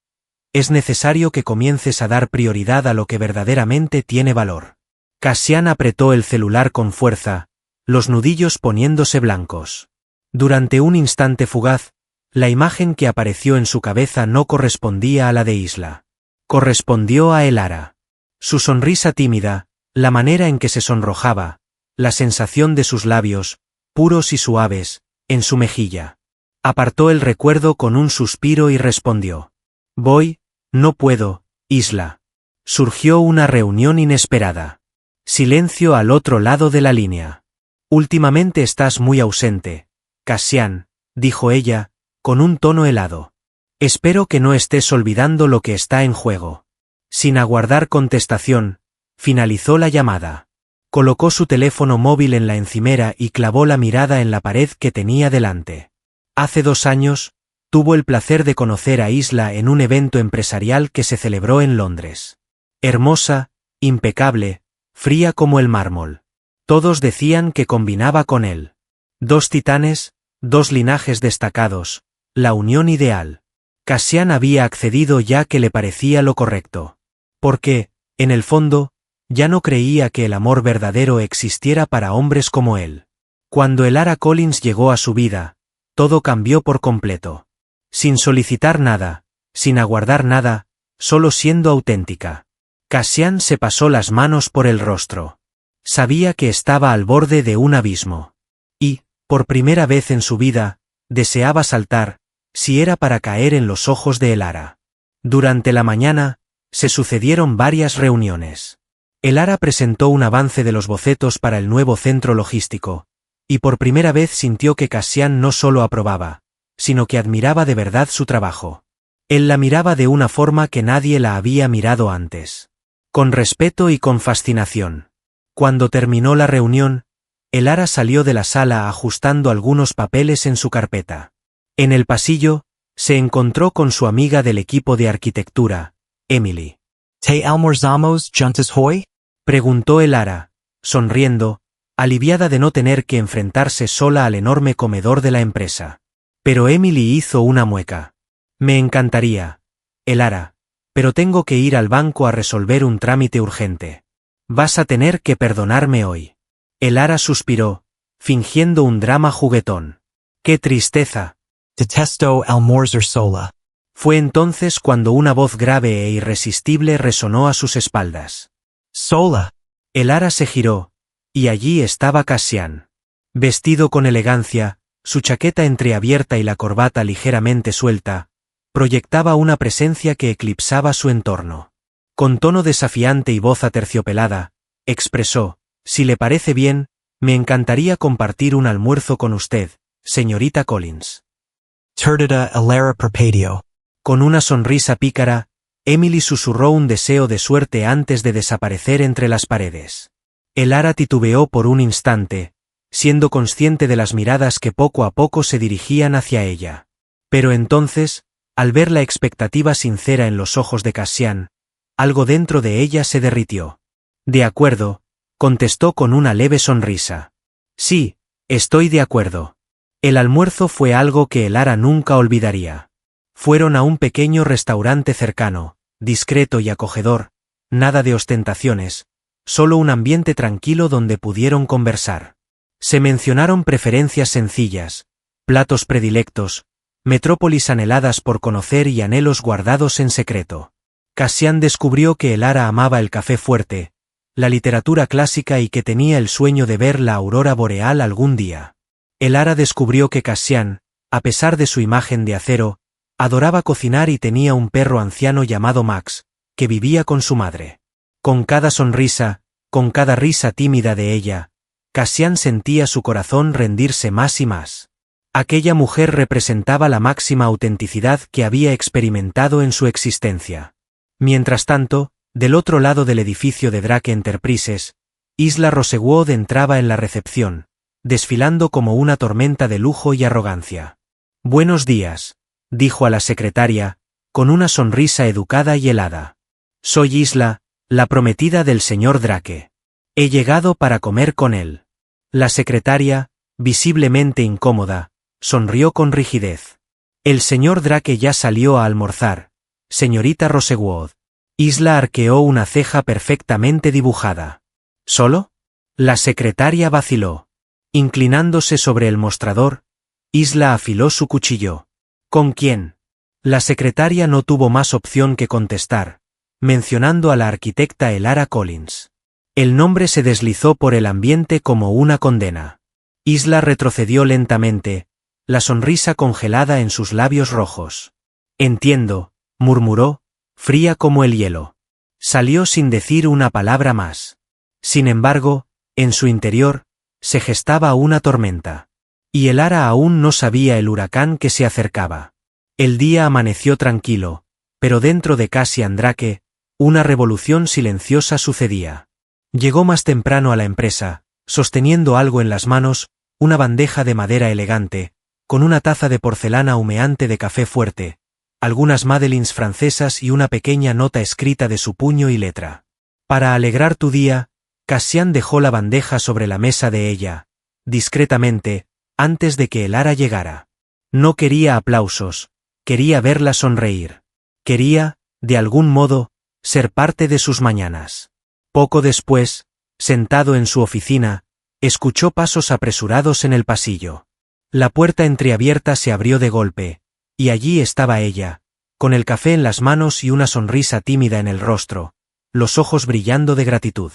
Speaker 1: Es necesario que comiences a dar prioridad a lo que verdaderamente tiene valor. Cassian apretó el celular con fuerza, los nudillos poniéndose blancos. Durante un instante fugaz, la imagen que apareció en su cabeza no correspondía a la de Isla. Correspondió a Elara. Su sonrisa tímida, la manera en que se sonrojaba, la sensación de sus labios, puros y suaves, en su mejilla. Apartó el recuerdo con un suspiro y respondió. Voy, no puedo, Isla. Surgió una reunión inesperada. Silencio al otro lado de la línea. Últimamente estás muy ausente, Cassian, dijo ella, con un tono helado. Espero que no estés olvidando lo que está en juego. Sin aguardar contestación, finalizó la llamada. Colocó su teléfono móvil en la encimera y clavó la mirada en la pared que tenía delante. Hace 2 años, tuvo el placer de conocer a Isla en un evento empresarial que se celebró en Londres. Hermosa, Impecable, fría como el mármol. Todos decían que combinaba con él. 2 titanes, 2 linajes destacados, la unión ideal. Cassian había accedido ya que le parecía lo correcto. Porque, en el fondo, ya no creía que el amor verdadero existiera para hombres como él. Cuando Elara Collins llegó a su vida, todo cambió por completo. Sin solicitar nada, sin aguardar nada, solo siendo auténtica. Cassian se pasó las manos por el rostro. Sabía que estaba al borde de un abismo. Y, por primera vez en su vida, deseaba saltar, si era para caer en los ojos de Elara. Durante la mañana, se sucedieron varias reuniones. Elara presentó un avance de los bocetos para el nuevo centro logístico, y por primera vez sintió que Cassian no solo aprobaba, sino que admiraba de verdad su trabajo. Él la miraba de una forma que nadie la había mirado antes. Con respeto y con fascinación. Cuando terminó la reunión, Elara salió de la sala ajustando algunos papeles en su carpeta. En el pasillo, se encontró con su amiga del equipo de arquitectura, Emily.
Speaker 2: Te almorzamos juntos hoy?
Speaker 1: Preguntó Elara, sonriendo, aliviada de no tener que enfrentarse sola al enorme comedor de la empresa. Pero Emily hizo una mueca. Me encantaría, Elara, pero tengo que ir al banco a resolver un trámite urgente. Vas a tener que perdonarme hoy. Elara suspiró, fingiendo un drama juguetón. ¡Qué tristeza!
Speaker 2: Detesto almorzar sola.
Speaker 1: Fue entonces cuando una voz grave e irresistible resonó a sus espaldas.
Speaker 2: Sola.
Speaker 1: Elara se giró, y allí estaba Cassian. Vestido con elegancia, su chaqueta entreabierta y la corbata ligeramente suelta, proyectaba una presencia que eclipsaba su entorno. Con tono desafiante y voz aterciopelada, expresó, si le parece bien, me encantaría compartir un almuerzo con usted, señorita Collins.
Speaker 2: Turdida Elara Perpedio.
Speaker 1: Con una sonrisa pícara, Emily susurró un deseo de suerte antes de desaparecer entre las paredes. Elara titubeó por un instante, siendo consciente de las miradas que poco a poco se dirigían hacia ella. Pero entonces, al ver la expectativa sincera en los ojos de Cassian, algo dentro de ella se derritió. De acuerdo, contestó con una leve sonrisa. Sí, estoy de acuerdo. El almuerzo fue algo que Elara nunca olvidaría. Fueron a un pequeño restaurante cercano, discreto y acogedor, nada de ostentaciones, solo un ambiente tranquilo donde pudieron conversar. Se mencionaron preferencias sencillas, platos predilectos, metrópolis anheladas por conocer y anhelos guardados en secreto. Cassian descubrió que Elara amaba el café fuerte, la literatura clásica y que tenía el sueño de ver la aurora boreal algún día. Elara descubrió que Cassian, a pesar de su imagen de acero, adoraba cocinar y tenía un perro anciano llamado Max, que vivía con su madre. Con cada sonrisa, con cada risa tímida de ella, Cassian sentía su corazón rendirse más y más. Aquella mujer representaba la máxima autenticidad que había experimentado en su existencia. Mientras tanto, del otro lado del edificio de Drake Enterprises, Isla Rosewood entraba en la recepción, desfilando como una tormenta de lujo y arrogancia. Buenos días, dijo a la secretaria, con una sonrisa educada y helada. Soy Isla, la prometida del señor Drake. He llegado para comer con él. La secretaria, visiblemente incómoda, sonrió con rigidez. El señor Drake ya salió a almorzar, señorita Rosewood. Isla arqueó una ceja perfectamente dibujada. ¿Solo? La secretaria vaciló. Inclinándose sobre el mostrador, Isla afiló su cuchillo. ¿Con quién? La secretaria no tuvo más opción que contestar, mencionando a la arquitecta Elara Collins. El nombre se deslizó por el ambiente como una condena. Isla retrocedió lentamente, la sonrisa congelada en sus labios rojos. Entiendo, murmuró, fría como el hielo. Salió sin decir una palabra más. Sin embargo, en su interior, se gestaba una tormenta. Y Elara aún no sabía el huracán que se acercaba. El día amaneció tranquilo, pero dentro de Cassian Drake, una revolución silenciosa sucedía. Llegó más temprano a la empresa, sosteniendo algo en las manos, una bandeja de madera elegante, con una taza de porcelana humeante de café fuerte, algunas madeleines francesas y una pequeña nota escrita de su puño y letra. Para alegrar tu día, Cassian dejó la bandeja sobre la mesa de ella, discretamente, antes de que el ara llegara. No quería aplausos, quería verla sonreír. Quería, de algún modo, ser parte de sus mañanas. Poco después, sentado en su oficina, escuchó pasos apresurados en el pasillo. La puerta entreabierta se abrió de golpe, y allí estaba ella, con el café en las manos y una sonrisa tímida en el rostro, los ojos brillando de gratitud.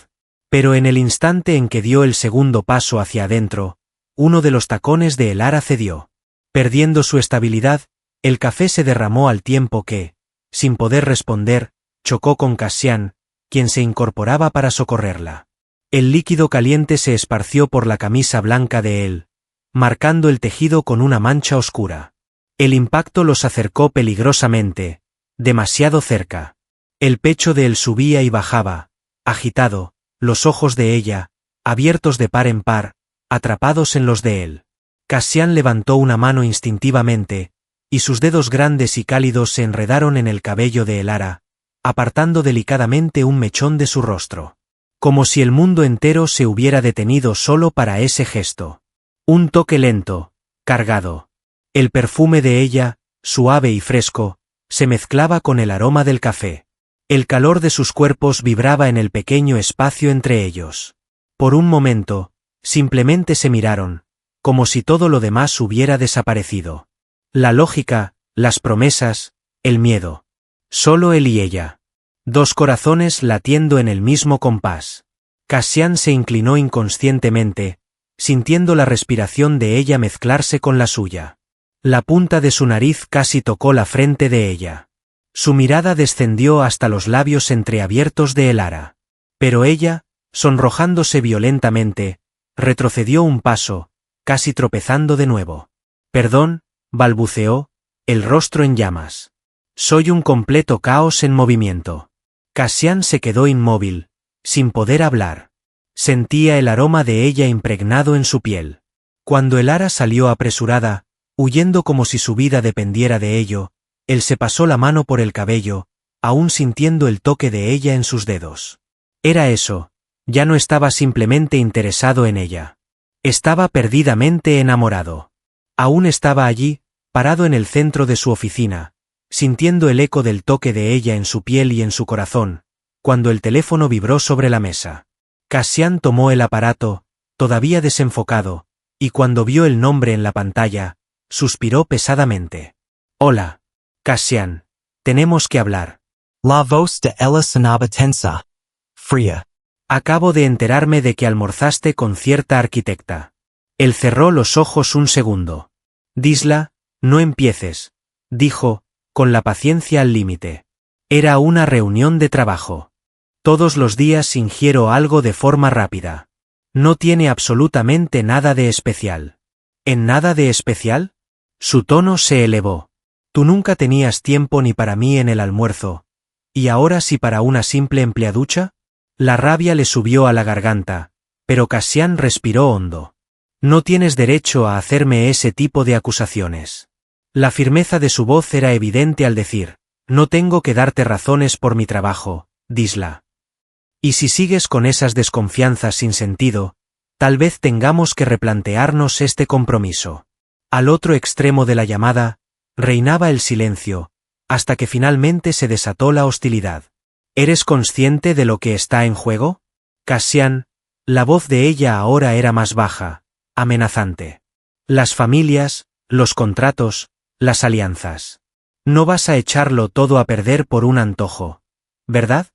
Speaker 1: Pero en el instante en que dio el segundo paso hacia adentro, uno de los tacones de el ara cedió. Perdiendo su estabilidad, el café se derramó al tiempo que, sin poder responder, chocó con Cassian, quien se incorporaba para socorrerla. El líquido caliente se esparció por la camisa blanca de él, marcando el tejido con una mancha oscura. El impacto los acercó peligrosamente, demasiado cerca. El pecho de él subía y bajaba, agitado, los ojos de ella, abiertos de par en par, atrapados en los de él. Cassian levantó una mano instintivamente, y sus dedos grandes y cálidos se enredaron en el cabello de el ara, apartando delicadamente un mechón de su rostro. Como si el mundo entero se hubiera detenido solo para ese gesto. Un toque lento, cargado. El perfume de ella, suave y fresco, se mezclaba con el aroma del café. El calor de sus cuerpos vibraba en el pequeño espacio entre ellos. Por un momento, simplemente se miraron, como si todo lo demás hubiera desaparecido. La lógica, las promesas, el miedo. Solo él y ella. Dos corazones latiendo en el mismo compás. Cassian se inclinó inconscientemente, sintiendo la respiración de ella mezclarse con la suya. La punta de su nariz casi tocó la frente de ella. Su mirada descendió hasta los labios entreabiertos de el ara. Pero ella, sonrojándose violentamente, retrocedió un paso, casi tropezando de nuevo. Perdón, balbuceó, el rostro en llamas. Soy un completo caos en movimiento. Cassian se quedó inmóvil, sin poder hablar. Sentía el aroma de ella impregnado en su piel. Cuando el ara salió apresurada, huyendo como si su vida dependiera de ello, él se pasó la mano por el cabello, aún sintiendo el toque de ella en sus dedos. Era eso, ya no estaba simplemente interesado en ella. Estaba perdidamente enamorado. Aún estaba allí, parado en el centro de su oficina, sintiendo el eco del toque de ella en su piel y en su corazón, cuando el teléfono vibró sobre la mesa. Cassian tomó el aparato, todavía desenfocado, y cuando vio el nombre en la pantalla, suspiró pesadamente. Hola, Cassian, tenemos que hablar.
Speaker 2: La voz de Ella sonaba tensa, fría.
Speaker 1: Acabo de enterarme de que almorzaste con cierta arquitecta. Él cerró los ojos un segundo. Disla, no empieces, dijo, con la paciencia al límite. Era una reunión de trabajo. Todos los días ingiero algo de forma rápida. No tiene absolutamente nada de especial. ¿En nada de especial? Su tono se elevó. Tú nunca tenías tiempo ni para mí en el almuerzo. ¿Y ahora sí para una simple empleaducha? La rabia le subió a la garganta, pero Cassian respiró hondo. No tienes derecho a hacerme ese tipo de acusaciones. La firmeza de su voz era evidente al decir, no tengo que darte razones por mi trabajo, Disla. Y si sigues con esas desconfianzas sin sentido, tal vez tengamos que replantearnos este compromiso. Al otro extremo de la llamada, reinaba el silencio, hasta que finalmente se desató la hostilidad. ¿Eres consciente de lo que está en juego? Cassian, la voz de ella ahora era más baja, amenazante. Las familias, los contratos, las alianzas. No vas a echarlo todo a perder por un antojo, ¿verdad?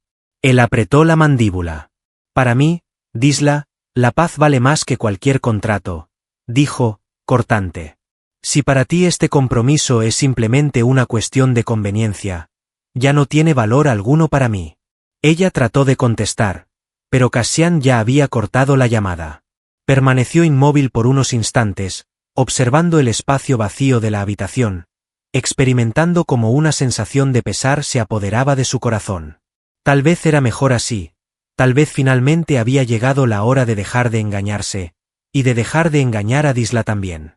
Speaker 1: Él apretó la mandíbula. Para mí, Disla, la paz vale más que cualquier contrato, dijo, cortante. Si para ti este compromiso es simplemente una cuestión de conveniencia, ya no tiene valor alguno para mí. Ella trató de contestar, pero Cassian ya había cortado la llamada. Permaneció inmóvil por unos instantes, observando el espacio vacío de la habitación, experimentando como una sensación de pesar se apoderaba de su corazón. Tal vez era mejor así, tal vez finalmente había llegado la hora de dejar de engañarse, y de dejar de engañar a Disla también.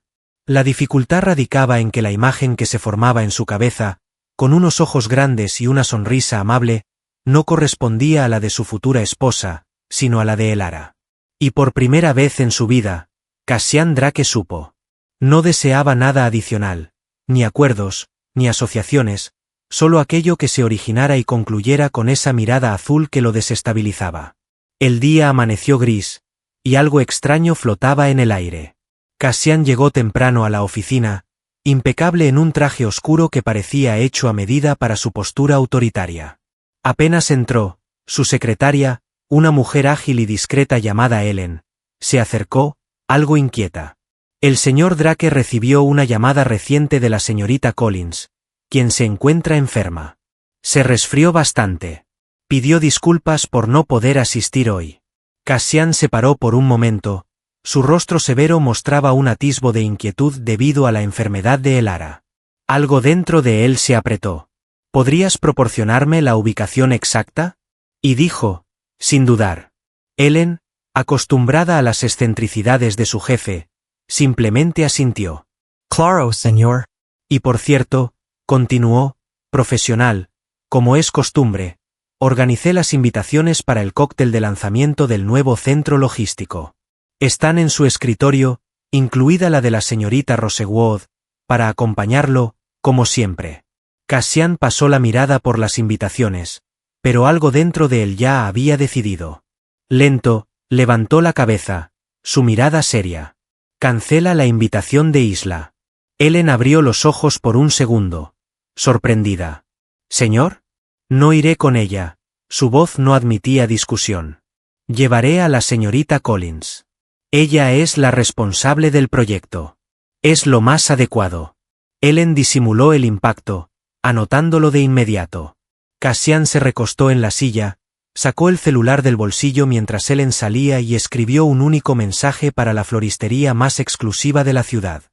Speaker 1: La dificultad radicaba en que la imagen que se formaba en su cabeza, con unos ojos grandes y una sonrisa amable, no correspondía a la de su futura esposa, sino a la de Elara. Y por primera vez en su vida, Cassian Drake supo. No deseaba nada adicional, ni acuerdos, ni asociaciones, solo aquello que se originara y concluyera con esa mirada azul que lo desestabilizaba. El día amaneció gris, y algo extraño flotaba en el aire. Cassian llegó temprano a la oficina, impecable en un traje oscuro que parecía hecho a medida para su postura autoritaria. Apenas entró, su secretaria, una mujer ágil y discreta llamada Ellen, se acercó, algo inquieta. El señor Drake recibió una llamada reciente de la señorita Collins, quien se encuentra enferma. Se resfrió bastante. Pidió disculpas por no poder asistir hoy. Cassian se paró por un momento, su rostro severo mostraba un atisbo de inquietud debido a la enfermedad de Elara. Algo dentro de él se apretó. ¿Podrías proporcionarme la ubicación exacta? Y dijo, sin dudar. Ellen, acostumbrada a las excentricidades de su jefe, simplemente asintió.
Speaker 2: Claro, señor.
Speaker 1: Y por cierto, continuó, profesional, como es costumbre, organicé las invitaciones para el cóctel de lanzamiento del nuevo centro logístico. Están en su escritorio, incluida la de la señorita Rosewood, para acompañarlo, como siempre. Cassian pasó la mirada por las invitaciones, pero algo dentro de él ya había decidido. Lento, levantó la cabeza, su mirada seria. Cancela la invitación de Isla. Ellen abrió los ojos por un segundo, sorprendida. ¿Señor? No iré con ella, su voz no admitía discusión. Llevaré a la señorita Collins. Ella es la responsable del proyecto. Es lo más adecuado. Ellen disimuló el impacto, anotándolo de inmediato. Cassian se recostó en la silla, sacó el celular del bolsillo mientras Ellen salía y escribió un único mensaje para la floristería más exclusiva de la ciudad.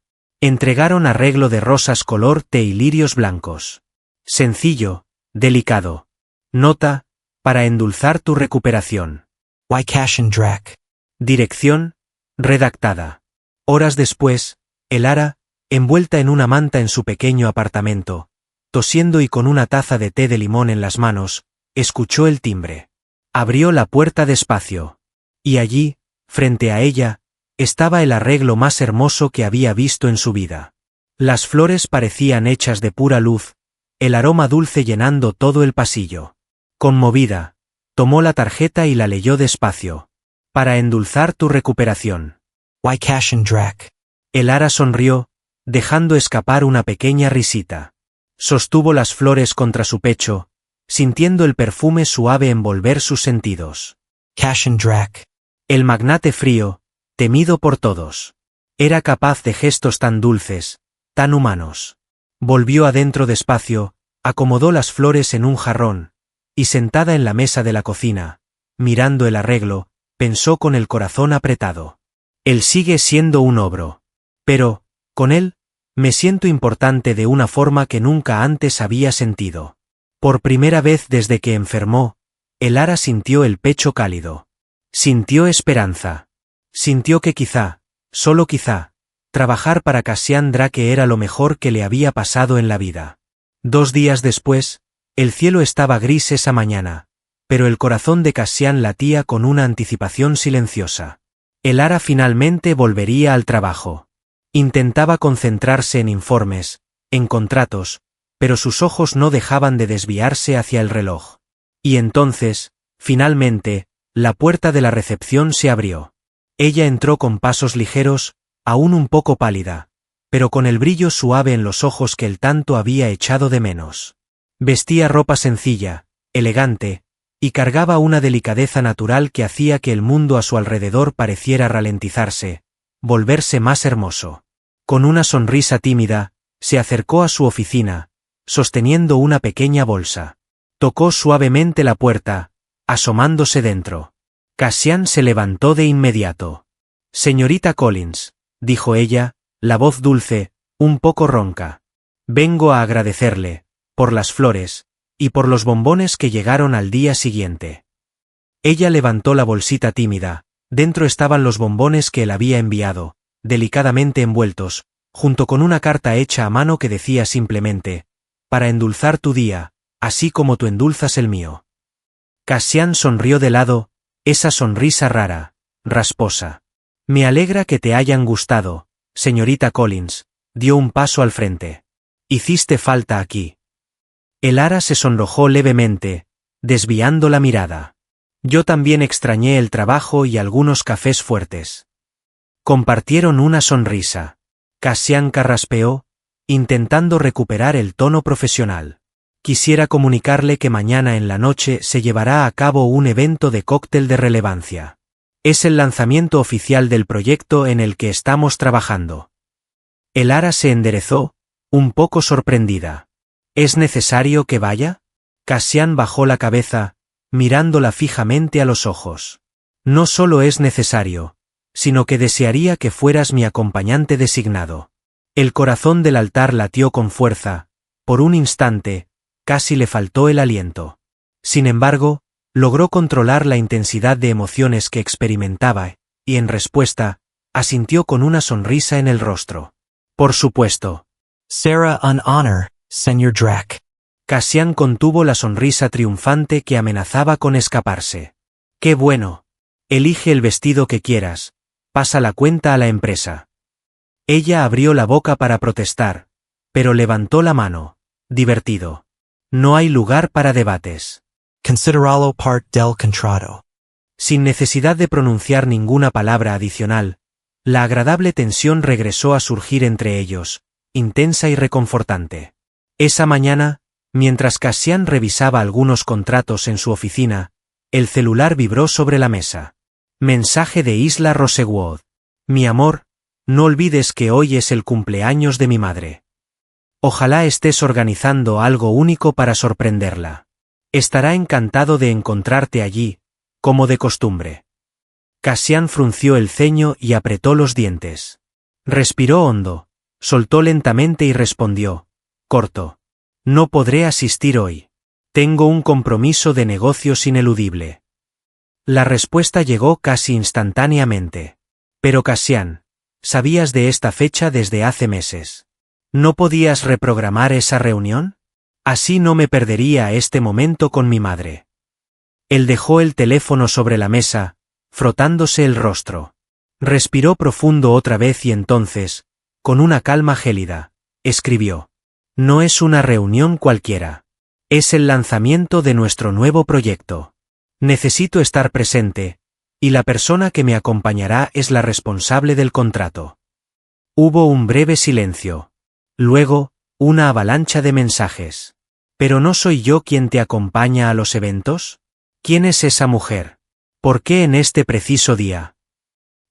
Speaker 1: Entregaron arreglo de rosas color té y lirios blancos. Sencillo, delicado. Nota, para endulzar tu recuperación.
Speaker 2: Why Cassian Drake.
Speaker 1: Dirección, redactada. Horas después, Elara, envuelta en una manta en su pequeño apartamento, tosiendo y con una taza de té de limón en las manos, escuchó el timbre. Abrió la puerta despacio. Y allí, frente a ella, estaba el arreglo más hermoso que había visto en su vida. Las flores parecían hechas de pura luz, el aroma dulce llenando todo el pasillo. Conmovida, tomó la tarjeta y la leyó despacio. Para endulzar tu recuperación.
Speaker 2: Why Cassian Drake.
Speaker 1: Elara sonrió, dejando escapar una pequeña risita. Sostuvo las flores contra su pecho, sintiendo el perfume suave envolver sus sentidos.
Speaker 2: Cassian Drake.
Speaker 1: El magnate frío, temido por todos. Era capaz de gestos tan dulces, tan humanos. Volvió adentro despacio, acomodó las flores en un jarrón, y sentada en la mesa de la cocina, mirando el arreglo, pensó con el corazón apretado. Él sigue siendo un ogro. Pero, con él, me siento importante de una forma que nunca antes había sentido. Por primera vez desde que enfermó, Elara sintió el pecho cálido. Sintió esperanza. Sintió que quizá, solo quizá, trabajar para Cassian Drake era lo mejor que le había pasado en la vida. 2 días después, el cielo estaba gris esa mañana, pero el corazón de Cassian latía con una anticipación silenciosa. Elara finalmente volvería al trabajo. Intentaba concentrarse en informes, en contratos, pero sus ojos no dejaban de desviarse hacia el reloj. Y entonces, finalmente, la puerta de la recepción se abrió. Ella entró con pasos ligeros, aún un poco pálida, pero con el brillo suave en los ojos que él tanto había echado de menos. Vestía ropa sencilla, elegante, y cargaba una delicadeza natural que hacía que el mundo a su alrededor pareciera ralentizarse, volverse más hermoso. Con una sonrisa tímida, se acercó a su oficina, sosteniendo una pequeña bolsa. Tocó suavemente la puerta, asomándose dentro. Cassian se levantó de inmediato. Señorita Collins, dijo ella, la voz dulce, un poco ronca. Vengo a agradecerle, por las flores, y por los bombones que llegaron al día siguiente. Ella levantó la bolsita tímida, dentro estaban los bombones que él había enviado, delicadamente envueltos, junto con una carta hecha a mano que decía simplemente, para endulzar tu día, así como tú endulzas el mío. Cassian sonrió de lado, esa sonrisa rara, rasposa. Me alegra que te hayan gustado, señorita Collins, dio un paso al frente. Hiciste falta aquí. Elara se sonrojó levemente, desviando la mirada. Yo también extrañé el trabajo y algunos cafés fuertes. Compartieron una sonrisa. Cassian carraspeó, intentando recuperar el tono profesional. Quisiera comunicarle que mañana en la noche se llevará a cabo un evento de cóctel de relevancia. Es el lanzamiento oficial del proyecto en el que estamos trabajando. Elara se enderezó, un poco sorprendida. ¿Es necesario que vaya? Cassian bajó la cabeza, mirándola fijamente a los ojos. No solo es necesario, sino que desearía que fueras mi acompañante designado. El corazón del altar latió con fuerza, por un instante, casi le faltó el aliento. Sin embargo, logró controlar la intensidad de emociones que experimentaba, y en respuesta, asintió con una sonrisa en el rostro. Por supuesto.
Speaker 2: Será un honor, señor Drac.
Speaker 1: Cassian contuvo la sonrisa triunfante que amenazaba con escaparse. ¡Qué bueno! Elige el vestido que quieras, pasa la cuenta a la empresa. Ella abrió la boca para protestar, pero levantó la mano, divertido. No hay lugar para debates.
Speaker 2: Consideralo parte del contrato.
Speaker 1: Sin necesidad de pronunciar ninguna palabra adicional, la agradable tensión regresó a surgir entre ellos, intensa y reconfortante. Esa mañana, mientras Cassian revisaba algunos contratos en su oficina, el celular vibró sobre la mesa. Mensaje de Isla Rosewood. Mi amor, no olvides que hoy es el cumpleaños de mi madre. Ojalá estés organizando algo único para sorprenderla. Estará encantado de encontrarte allí, como de costumbre. Cassian frunció el ceño y apretó los dientes. Respiró hondo, soltó lentamente y respondió, corto. No podré asistir hoy. Tengo un compromiso de negocios ineludible. La respuesta llegó casi instantáneamente. Pero Cassian, sabías de esta fecha desde hace meses. ¿No podías reprogramar esa reunión? Así no me perdería este momento con mi madre. Él dejó el teléfono sobre la mesa, frotándose el rostro. Respiró profundo otra vez y entonces, con una calma gélida, escribió. No es una reunión cualquiera. Es el lanzamiento de nuestro nuevo proyecto. Necesito estar presente, y la persona que me acompañará es la responsable del contrato. Hubo un breve silencio. Luego, una avalancha de mensajes. ¿Pero no soy yo quien te acompaña a los eventos? ¿Quién es esa mujer? ¿Por qué en este preciso día?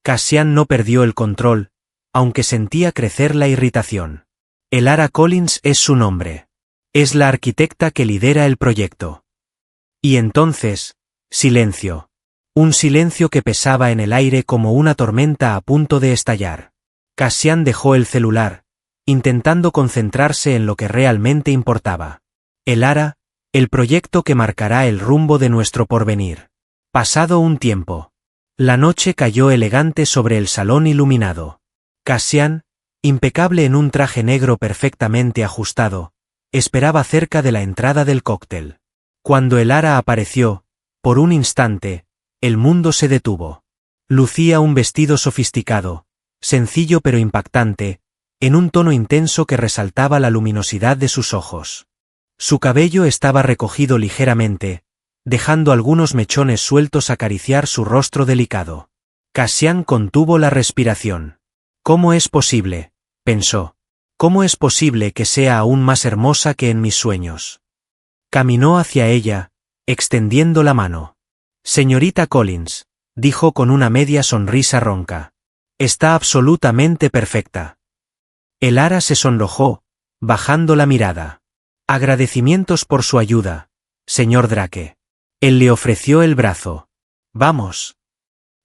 Speaker 1: Cassian no perdió el control, aunque sentía crecer la irritación. Elara Collins es su nombre. Es la arquitecta que lidera el proyecto. Y entonces, silencio. Un silencio que pesaba en el aire como una tormenta a punto de estallar. Cassian dejó el celular, intentando concentrarse en lo que realmente importaba. Elara, el proyecto que marcará el rumbo de nuestro porvenir. Pasado un tiempo. La noche cayó elegante sobre el salón iluminado. Cassian, impecable en un traje negro perfectamente ajustado, esperaba cerca de la entrada del cóctel. Cuando Elara apareció, por un instante, el mundo se detuvo. Lucía un vestido sofisticado, sencillo pero impactante, en un tono intenso que resaltaba la luminosidad de sus ojos. Su cabello estaba recogido ligeramente, dejando algunos mechones sueltos acariciar su rostro delicado. Cassian contuvo la respiración. ¿Cómo es posible?, pensó. ¿Cómo es posible que sea aún más hermosa que en mis sueños? Caminó hacia ella, extendiendo la mano. Señorita Collins, dijo con una media sonrisa ronca. Está absolutamente perfecta. Elara se sonrojó, bajando la mirada. Agradecimientos por su ayuda, señor Drake. Él le ofreció el brazo. Vamos.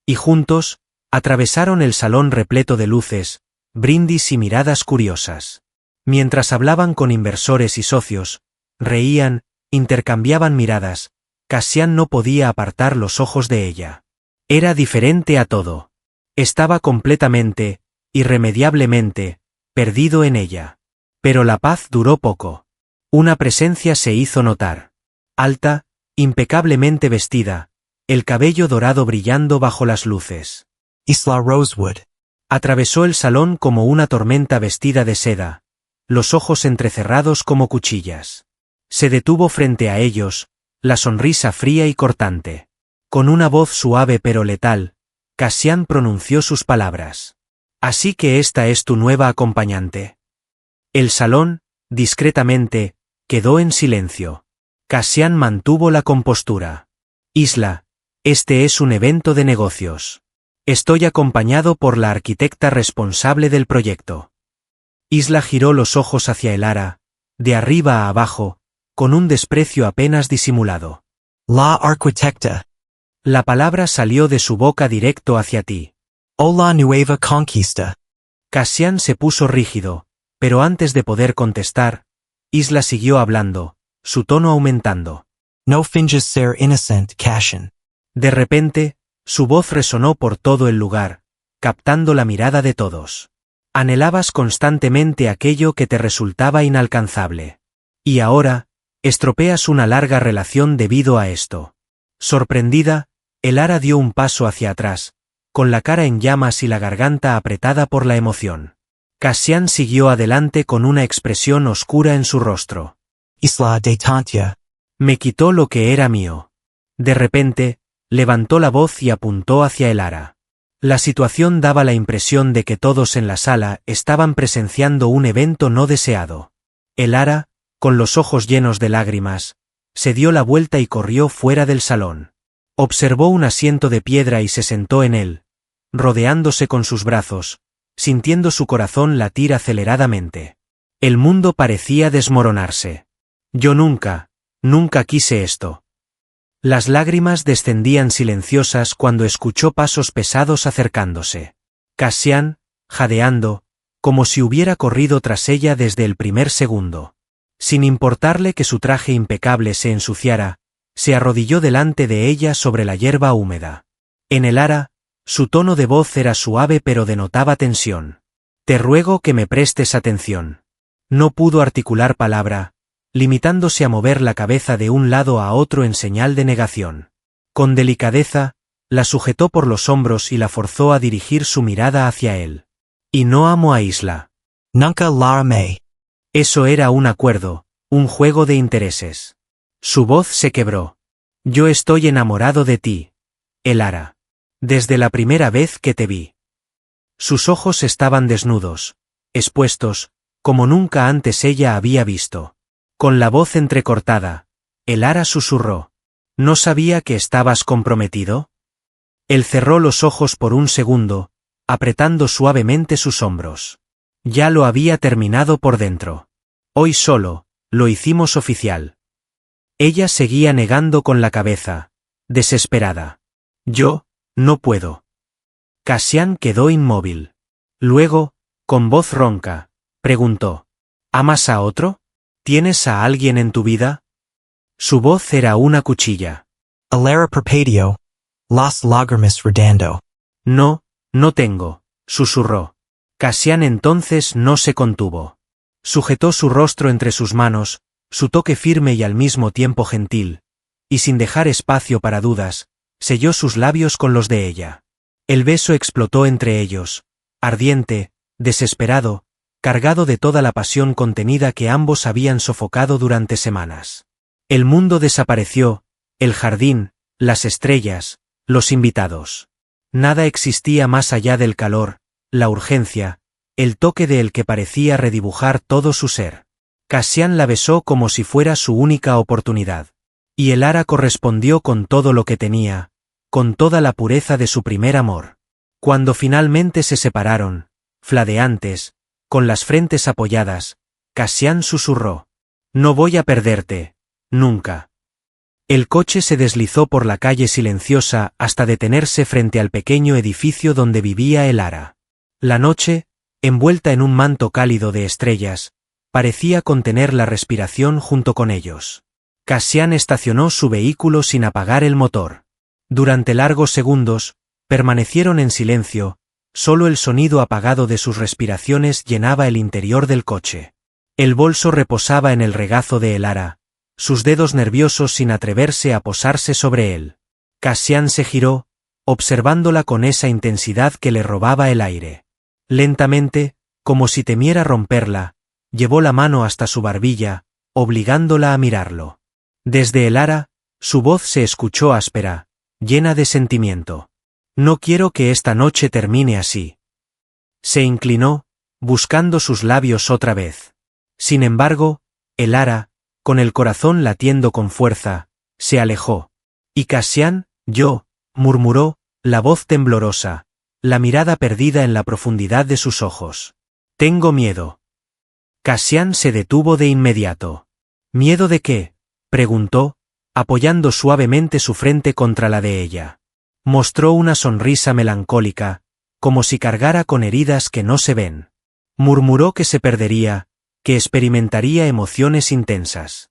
Speaker 1: Y juntos, atravesaron el salón repleto de luces, brindis y miradas curiosas. Mientras hablaban con inversores y socios, reían, intercambiaban miradas, Cassian no podía apartar los ojos de ella. Era diferente a todo. Estaba completamente, irremediablemente, perdido en ella. Pero la paz duró poco. Una presencia se hizo notar. Alta, impecablemente vestida, el cabello dorado brillando bajo las luces.
Speaker 2: Isla Rosewood.
Speaker 1: Atravesó el salón como una tormenta vestida de seda, los ojos entrecerrados como cuchillas. Se detuvo frente a ellos, la sonrisa fría y cortante. Con una voz suave pero letal, Cassian pronunció sus palabras. Así que esta es tu nueva acompañante. El salón, discretamente, quedó en silencio. Cassian mantuvo la compostura. Isla, este es un evento de negocios. Estoy acompañado por la arquitecta responsable del proyecto. Isla giró los ojos hacia Elara, de arriba a abajo, con un desprecio apenas disimulado.
Speaker 2: La arquitecta.
Speaker 1: La palabra salió de su boca directo hacia ti.
Speaker 2: O la nueva conquista.
Speaker 1: Cassian se puso rígido, pero antes de poder contestar, Isla siguió hablando, su tono aumentando.
Speaker 2: No finges ser innocent, Cassian.
Speaker 1: De repente, su voz resonó por todo el lugar, captando la mirada de todos. Anhelabas constantemente aquello que te resultaba inalcanzable. Y ahora, estropeas una larga relación debido a esto. Sorprendida, Elara dio un paso hacia atrás, con la cara en llamas y la garganta apretada por la emoción. Cassian siguió adelante con una expresión oscura en su rostro.
Speaker 2: Isla de Tantia.
Speaker 1: Me quitó lo que era mío. De repente, levantó la voz y apuntó hacia Elara. La situación daba la impresión de que todos en la sala estaban presenciando un evento no deseado. Elara, con los ojos llenos de lágrimas, se dio la vuelta y corrió fuera del salón. Observó un asiento de piedra y se sentó en él, rodeándose con sus brazos, sintiendo su corazón latir aceleradamente. El mundo parecía desmoronarse. Yo nunca quise esto. Las lágrimas descendían silenciosas cuando escuchó pasos pesados acercándose. Cassian, jadeando, como si hubiera corrido tras ella desde el primer segundo. Sin importarle que su traje impecable se ensuciara, se arrodilló delante de ella sobre la hierba húmeda. En Elara, su tono de voz era suave pero denotaba tensión. Te ruego que me prestes atención. No pudo articular palabra, limitándose a mover la cabeza de un lado a otro en señal de negación. Con delicadeza, la sujetó por los hombros y la forzó a dirigir su mirada hacia él. Y no amo a Isla.
Speaker 2: Nunca la amé.
Speaker 1: Eso era un acuerdo, un juego de intereses. Su voz se quebró. Yo estoy enamorado de ti, Elara. Desde la primera vez que te vi. Sus ojos estaban desnudos, expuestos, como nunca antes ella había visto. Con la voz entrecortada, Elara susurró. ¿No sabía que estabas comprometido? Él cerró los ojos por un segundo, apretando suavemente sus hombros. Ya lo había terminado por dentro. Hoy solo, lo hicimos oficial. Ella seguía negando con la cabeza, desesperada. Yo, no puedo. Cassian quedó inmóvil. Luego, con voz ronca, preguntó. ¿Amas a otro? ¿Tienes a alguien en tu vida? Su voz era una cuchilla.
Speaker 2: Elara perpetuo. Las lágrimas rodando.
Speaker 1: No, no tengo, susurró. Cassian entonces no se contuvo. Sujetó su rostro entre sus manos, su toque firme y al mismo tiempo gentil, y sin dejar espacio para dudas, selló sus labios con los de ella. El beso explotó entre ellos, ardiente, desesperado, cargado de toda la pasión contenida que ambos habían sofocado durante semanas. El mundo desapareció, el jardín, las estrellas, los invitados. Nada existía más allá del calor, la urgencia, el toque de el que parecía redibujar todo su ser. Cassian la besó como si fuera su única oportunidad. Y Elara correspondió con todo lo que tenía, con toda la pureza de su primer amor. Cuando finalmente se separaron, fladeantes, con las frentes apoyadas, Cassian susurró. No voy a perderte, nunca. El coche se deslizó por la calle silenciosa hasta detenerse frente al pequeño edificio donde vivía Elara. La noche, envuelta en un manto cálido de estrellas, parecía contener la respiración junto con ellos. Cassian estacionó su vehículo sin apagar el motor. Durante largos segundos, permanecieron en silencio, solo el sonido apagado de sus respiraciones llenaba el interior del coche. El bolso reposaba en el regazo de Elara, sus dedos nerviosos sin atreverse a posarse sobre él. Cassian se giró, observándola con esa intensidad que le robaba el aire. Lentamente, como si temiera romperla, llevó la mano hasta su barbilla, obligándola a mirarlo. Desde el ara, su voz se escuchó áspera, llena de sentimiento. No quiero que esta noche termine así. Se inclinó, buscando sus labios otra vez. Sin embargo, el ara, con el corazón latiendo con fuerza, se alejó. Y Cassian, murmuró, la voz temblorosa, la mirada perdida en la profundidad de sus ojos. Tengo miedo. Cassian se detuvo de inmediato. ¿Miedo de qué?, preguntó, apoyando suavemente su frente contra la de ella. Mostró una sonrisa melancólica, como si cargara con heridas que no se ven. Murmuró que se perdería, que experimentaría emociones intensas.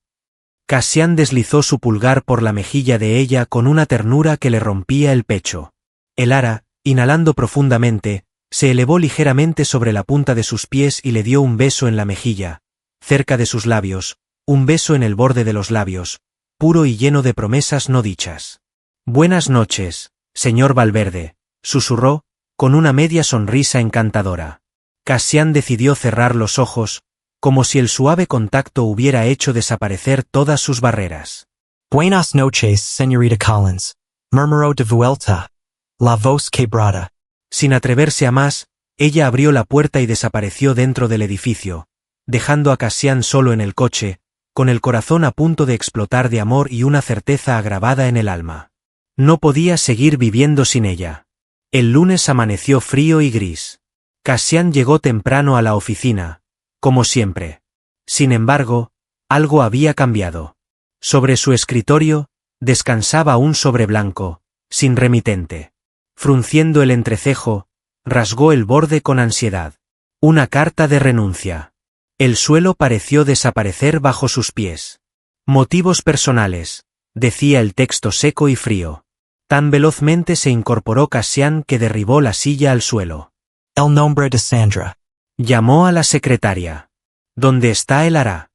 Speaker 1: Cassian deslizó su pulgar por la mejilla de ella con una ternura que le rompía el pecho. El ara, inhalando profundamente, se elevó ligeramente sobre la punta de sus pies y le dio un beso en la mejilla, cerca de sus labios, un beso en el borde de los labios, puro y lleno de promesas no dichas. Buenas noches, señor Valverde, susurró, con una media sonrisa encantadora. Cassian decidió cerrar los ojos, como si el suave contacto hubiera hecho desaparecer todas sus barreras.
Speaker 2: Buenas noches, señorita Collins, murmuró de vuelta, la voz quebrada.
Speaker 1: Sin atreverse a más, ella abrió la puerta y desapareció dentro del edificio, dejando a Cassian solo en el coche, con el corazón a punto de explotar de amor y una certeza agravada en el alma. No podía seguir viviendo sin ella. El lunes amaneció frío y gris. Cassian llegó temprano a la oficina, como siempre. Sin embargo, algo había cambiado. Sobre su escritorio, descansaba un sobre blanco, sin remitente. Frunciendo el entrecejo, rasgó el borde con ansiedad. Una carta de renuncia. El suelo pareció desaparecer bajo sus pies. Motivos personales, decía el texto seco y frío. Tan velozmente se incorporó Cassian que derribó la silla al suelo.
Speaker 2: El nombre de Sandra.
Speaker 1: Llamó a la secretaria. ¿Dónde está el ara?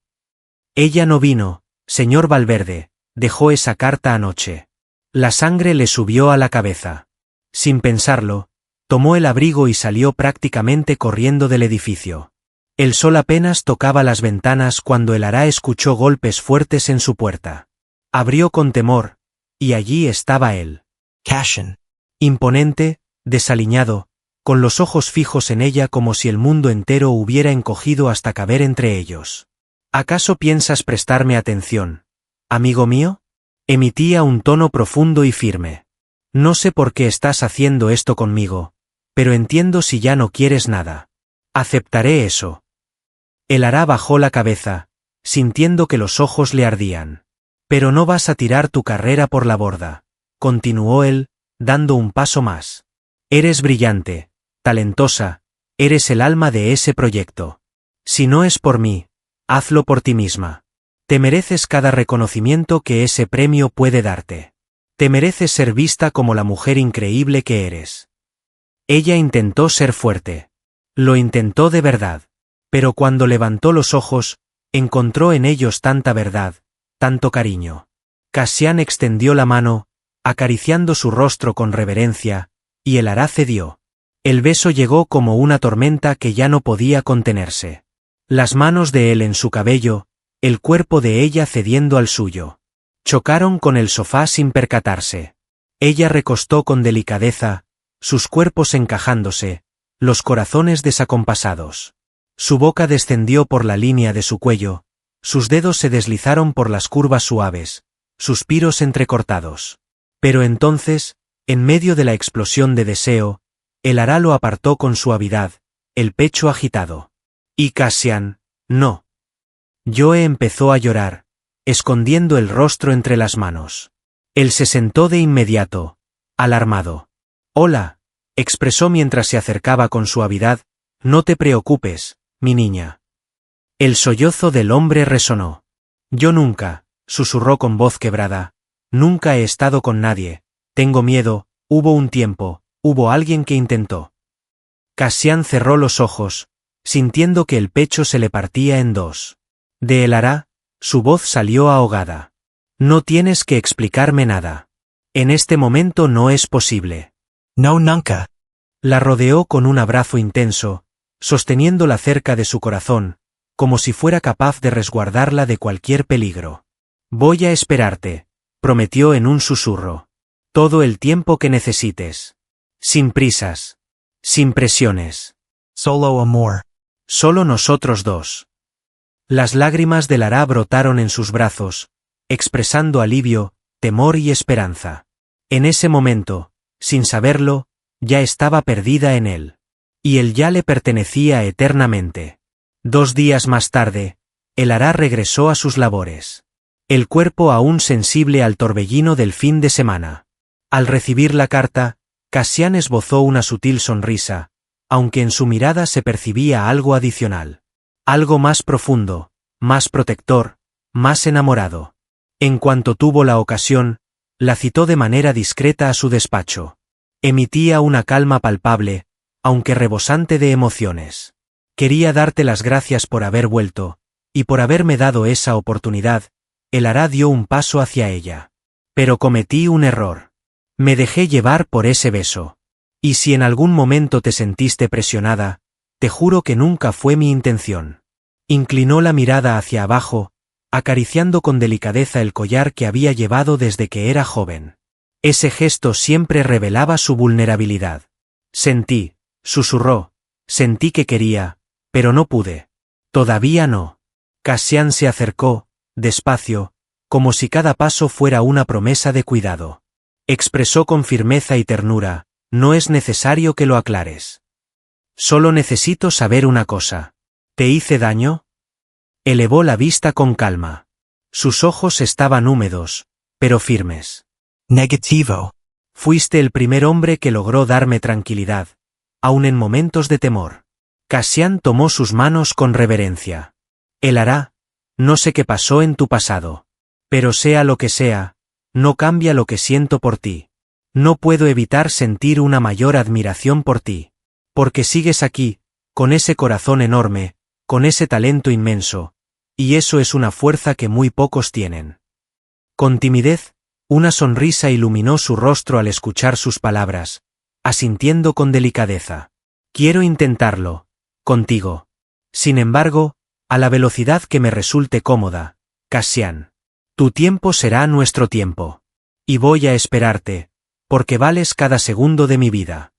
Speaker 1: Ella no vino, señor Valverde, dejó esa carta anoche. La sangre le subió a la cabeza. Sin pensarlo, tomó el abrigo y salió prácticamente corriendo del edificio. El sol apenas tocaba las ventanas cuando el ara escuchó golpes fuertes en su puerta. Abrió con temor, y allí estaba él.
Speaker 2: Cassian.
Speaker 1: Imponente, desaliñado, con los ojos fijos en ella como si el mundo entero hubiera encogido hasta caber entre ellos. ¿Acaso piensas prestarme atención, amigo mío? Emitía un tono profundo y firme. No sé por qué estás haciendo esto conmigo, pero entiendo si ya no quieres nada. Aceptaré eso. El ara bajó la cabeza, sintiendo que los ojos le ardían. Pero no vas a tirar tu carrera por la borda, continuó él, dando un paso más. Eres brillante, talentosa, eres el alma de ese proyecto. Si no es por mí, hazlo por ti misma. Te mereces cada reconocimiento que ese premio puede darte. Te mereces ser vista como la mujer increíble que eres. Ella intentó ser fuerte. Lo intentó de verdad. Pero cuando levantó los ojos, encontró en ellos tanta verdad, tanto cariño. Cassian extendió la mano, acariciando su rostro con reverencia, y el ara cedió. El beso llegó como una tormenta que ya no podía contenerse. Las manos de él en su cabello, el cuerpo de ella cediendo al suyo. Chocaron con el sofá sin percatarse. Ella recostó con delicadeza, sus cuerpos encajándose, los corazones desacompasados. Su boca descendió por la línea de su cuello, sus dedos se deslizaron por las curvas suaves, suspiros entrecortados. Pero entonces, en medio de la explosión de deseo, el ara lo apartó con suavidad, el pecho agitado. Y Cassian, no. Joe empezó a llorar, escondiendo el rostro entre las manos. Él se sentó de inmediato, alarmado. Hola, expresó mientras se acercaba con suavidad, no te preocupes, mi niña. El sollozo del hombre resonó. Yo nunca, susurró con voz quebrada, nunca he estado con nadie, tengo miedo, hubo un tiempo, hubo alguien que intentó. Cassian cerró los ojos, sintiendo que el pecho se le partía en dos. De el ara, Su voz salió ahogada. No tienes que explicarme nada. En este momento no es posible.
Speaker 2: No nunca.
Speaker 1: La rodeó con un abrazo intenso, sosteniéndola cerca de su corazón, como si fuera capaz de resguardarla de cualquier peligro. Voy a esperarte, prometió en un susurro. Todo el tiempo que necesites. Sin prisas. Sin presiones.
Speaker 2: Solo amor.
Speaker 1: Solo nosotros dos. Las lágrimas de Lara brotaron en sus brazos, expresando alivio, temor y esperanza. En ese momento, sin saberlo, ya estaba perdida en él. Y él ya le pertenecía eternamente. 2 días más tarde, el Lara regresó a sus labores. El cuerpo aún sensible al torbellino del fin de semana. Al recibir la carta, Cassian esbozó una sutil sonrisa, aunque en su mirada se percibía algo adicional. Algo más profundo, más protector, más enamorado. En cuanto tuvo la ocasión, la citó de manera discreta a su despacho. Emitía una calma palpable, aunque rebosante de emociones. Quería darte las gracias por haber vuelto, y por haberme dado esa oportunidad. El Lara dio un paso hacia ella. Pero cometí un error. Me dejé llevar por ese beso. Y si en algún momento te sentiste presionada, te juro que nunca fue mi intención. Inclinó la mirada hacia abajo, acariciando con delicadeza el collar que había llevado desde que era joven. Ese gesto siempre revelaba su vulnerabilidad. Sentí, susurró, sentí que quería, pero no pude. Todavía no. Cassian se acercó, despacio, como si cada paso fuera una promesa de cuidado. Expresó con firmeza y ternura, no es necesario que lo aclares. Solo necesito saber una cosa. ¿Te hice daño? Elevó la vista con calma. Sus ojos estaban húmedos, pero firmes.
Speaker 2: Negativo.
Speaker 1: Fuiste el primer hombre que logró darme tranquilidad, aun en momentos de temor. Cassian tomó sus manos con reverencia. El Lara, no sé qué pasó en tu pasado. Pero sea lo que sea, no cambia lo que siento por ti. No puedo evitar sentir una mayor admiración por ti. Porque sigues aquí, con ese corazón enorme, con ese talento inmenso, y eso es una fuerza que muy pocos tienen. Con timidez, una sonrisa iluminó su rostro al escuchar sus palabras, asintiendo con delicadeza. Quiero intentarlo, contigo. Sin embargo, a la velocidad que me resulte cómoda, Cassian. Tu tiempo será nuestro tiempo. Y voy a esperarte, porque vales cada segundo de mi vida.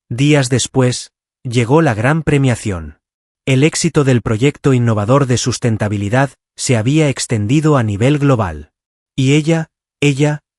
Speaker 1: Días después, llegó la gran premiación. El éxito del proyecto innovador de sustentabilidad se había extendido a nivel global. Y ella,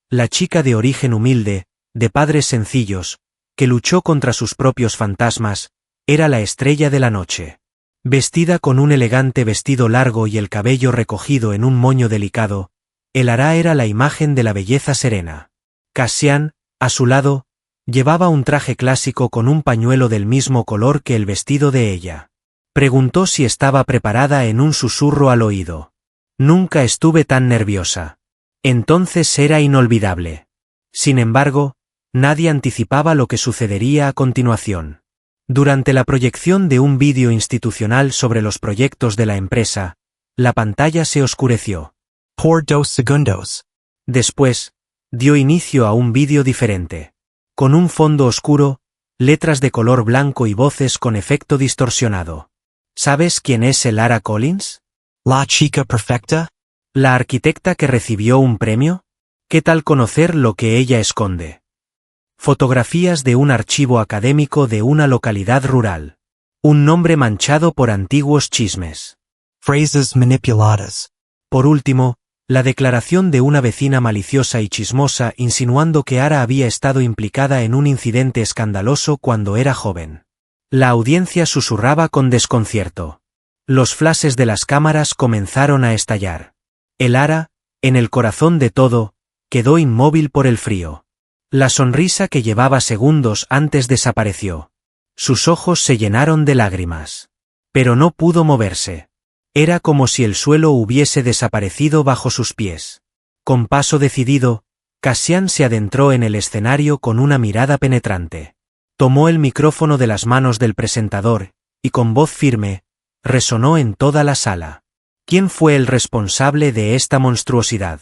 Speaker 1: la chica de origen humilde, de padres sencillos, que luchó contra sus propios fantasmas, era la estrella de la noche. Vestida con un elegante vestido largo y el cabello recogido en un moño delicado, el Lara era la imagen de la belleza serena. Cassian, a su lado, llevaba un traje clásico con un pañuelo del mismo color que el vestido de ella. Preguntó si estaba preparada en un susurro al oído. Nunca estuve tan nerviosa. Entonces era inolvidable. Sin embargo, nadie anticipaba lo que sucedería a continuación. Durante la proyección de un vídeo institucional sobre los proyectos de la empresa, la pantalla se oscureció.
Speaker 2: Por 2 segundos.
Speaker 1: Después, dio inicio a un vídeo diferente. Con un fondo oscuro, letras de color blanco y voces con efecto distorsionado. ¿Sabes quién es el Lara Collins?
Speaker 2: La chica perfecta.
Speaker 1: ¿La arquitecta que recibió un premio? ¿Qué tal conocer lo que ella esconde? Fotografías de un archivo académico de una localidad rural. Un nombre manchado por antiguos chismes.
Speaker 2: Phrases manipuladas.
Speaker 1: Por último, la declaración de una vecina maliciosa y chismosa insinuando que Ara había estado implicada en un incidente escandaloso cuando era joven. La audiencia susurraba con desconcierto. Los flashes de las cámaras comenzaron a estallar. El Ara, en el corazón de todo, quedó inmóvil por el frío. La sonrisa que llevaba segundos antes desapareció. Sus ojos se llenaron de lágrimas. Pero no pudo moverse. Era como si el suelo hubiese desaparecido bajo sus pies. Con paso decidido, Cassian se adentró en el escenario con una mirada penetrante. Tomó el micrófono de las manos del presentador, y con voz firme, resonó en toda la sala. ¿Quién fue el responsable de esta monstruosidad?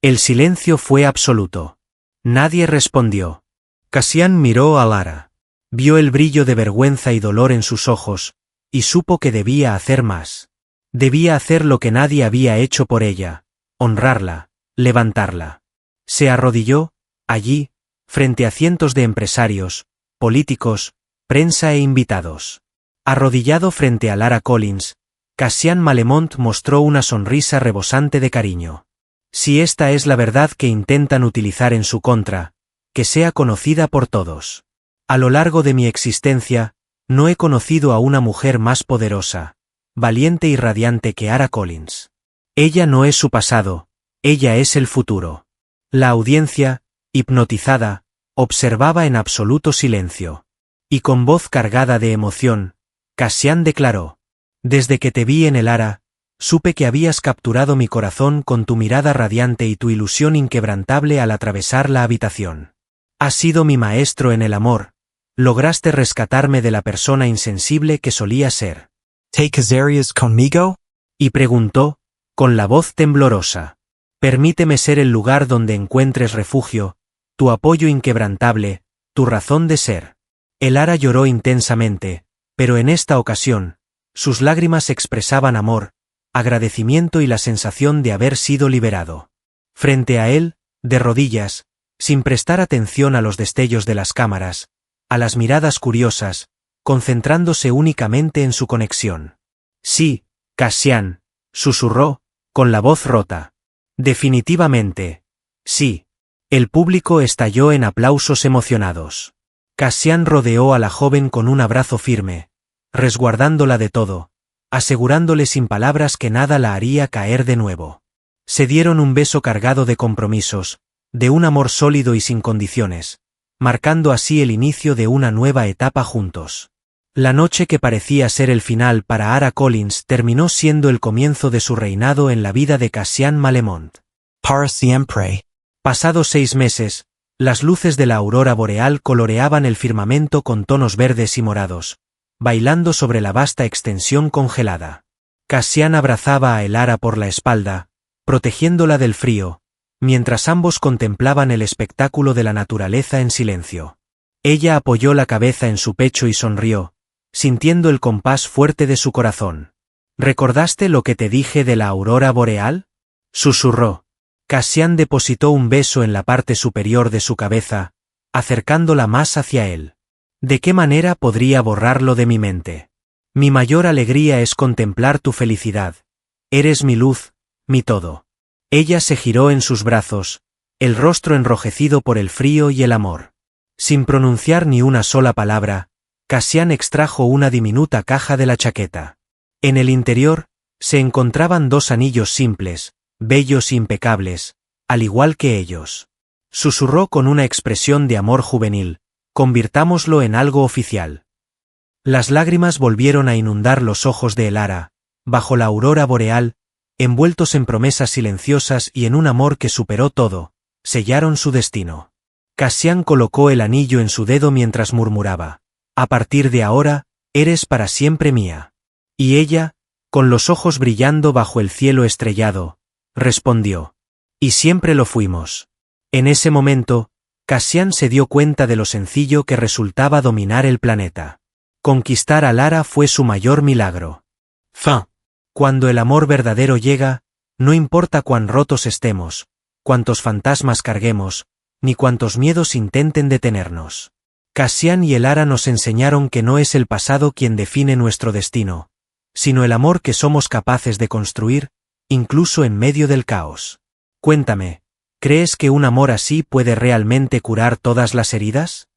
Speaker 1: El silencio fue absoluto. Nadie respondió. Cassian miró a Lara. Vio el brillo de vergüenza y dolor en sus ojos, y supo que debía hacer más. Debía hacer lo que nadie había hecho por ella, honrarla, levantarla. Se arrodilló, allí, frente a cientos de empresarios, políticos, prensa e invitados. Arrodillado frente a Lara Collins, Cassian Malemont mostró una sonrisa rebosante de cariño. Si esta es la verdad que intentan utilizar en su contra, que sea conocida por todos. A lo largo de mi existencia, no he conocido a una mujer más poderosa, valiente y radiante que Lara Collins. Ella no es su pasado, ella es el futuro. La audiencia, hipnotizada, observaba en absoluto silencio. Y con voz cargada de emoción, Cassian declaró: «Desde que te vi en el Ara, supe que habías capturado mi corazón con tu mirada radiante y tu ilusión inquebrantable al atravesar la habitación. Has sido mi maestro en el amor, lograste rescatarme de la persona insensible que solía ser».
Speaker 2: ¿Te casarías conmigo?
Speaker 1: Y preguntó, con la voz temblorosa: «Permíteme ser el lugar donde encuentres refugio, tu apoyo inquebrantable, tu razón de ser». El Ara lloró intensamente, pero en esta ocasión, sus lágrimas expresaban amor, agradecimiento y la sensación de haber sido liberado. Frente a él, de rodillas, sin prestar atención a los destellos de las cámaras, a las miradas curiosas, concentrándose únicamente en su conexión. «Sí, Cassian», susurró, con la voz rota. «Definitivamente. Sí». El público estalló en aplausos emocionados. Cassian rodeó a la joven con un abrazo firme, resguardándola de todo, asegurándole sin palabras que nada la haría caer de nuevo. Se dieron un beso cargado de compromisos, de un amor sólido y sin condiciones, marcando así el inicio de una nueva etapa juntos. La noche que parecía ser el final para Lara Collins terminó siendo el comienzo de su reinado en la vida de Cassian Malemont.
Speaker 2: Para siempre.
Speaker 1: Pasados 6 meses, las luces de la aurora boreal coloreaban el firmamento con tonos verdes y morados, bailando sobre la vasta extensión congelada. Cassian abrazaba a Lara por la espalda, protegiéndola del frío, mientras ambos contemplaban el espectáculo de la naturaleza en silencio. Ella apoyó la cabeza en su pecho y sonrió, sintiendo el compás fuerte de su corazón. «¿Recordaste lo que te dije de la aurora boreal?», susurró. Cassian depositó un beso en la parte superior de su cabeza, acercándola más hacia él. «¿De qué manera podría borrarlo de mi mente? Mi mayor alegría es contemplar tu felicidad. Eres mi luz, mi todo». Ella se giró en sus brazos, el rostro enrojecido por el frío y el amor. Sin pronunciar ni una sola palabra, Cassian extrajo una diminuta caja de la chaqueta. En el interior, se encontraban 2 anillos simples, bellos e impecables, al igual que ellos. Susurró con una expresión de amor juvenil: «Convirtámoslo en algo oficial». Las lágrimas volvieron a inundar los ojos de Lara, bajo la aurora boreal, envueltos en promesas silenciosas y en un amor que superó todo, sellaron su destino. Cassian colocó el anillo en su dedo mientras murmuraba: «A partir de ahora, eres para siempre mía». Y ella, con los ojos brillando bajo el cielo estrellado, respondió: «Y siempre lo fuimos». En ese momento, Cassian se dio cuenta de lo sencillo que resultaba dominar el planeta. Conquistar a Lara fue su mayor milagro. Fin. Cuando el amor verdadero llega, no importa cuán rotos estemos, cuántos fantasmas carguemos, ni cuántos miedos intenten detenernos. Cassian y Lara nos enseñaron que no es el pasado quien define nuestro destino, sino el amor que somos capaces de construir, incluso en medio del caos. Cuéntame, ¿crees que un amor así puede realmente curar todas las heridas?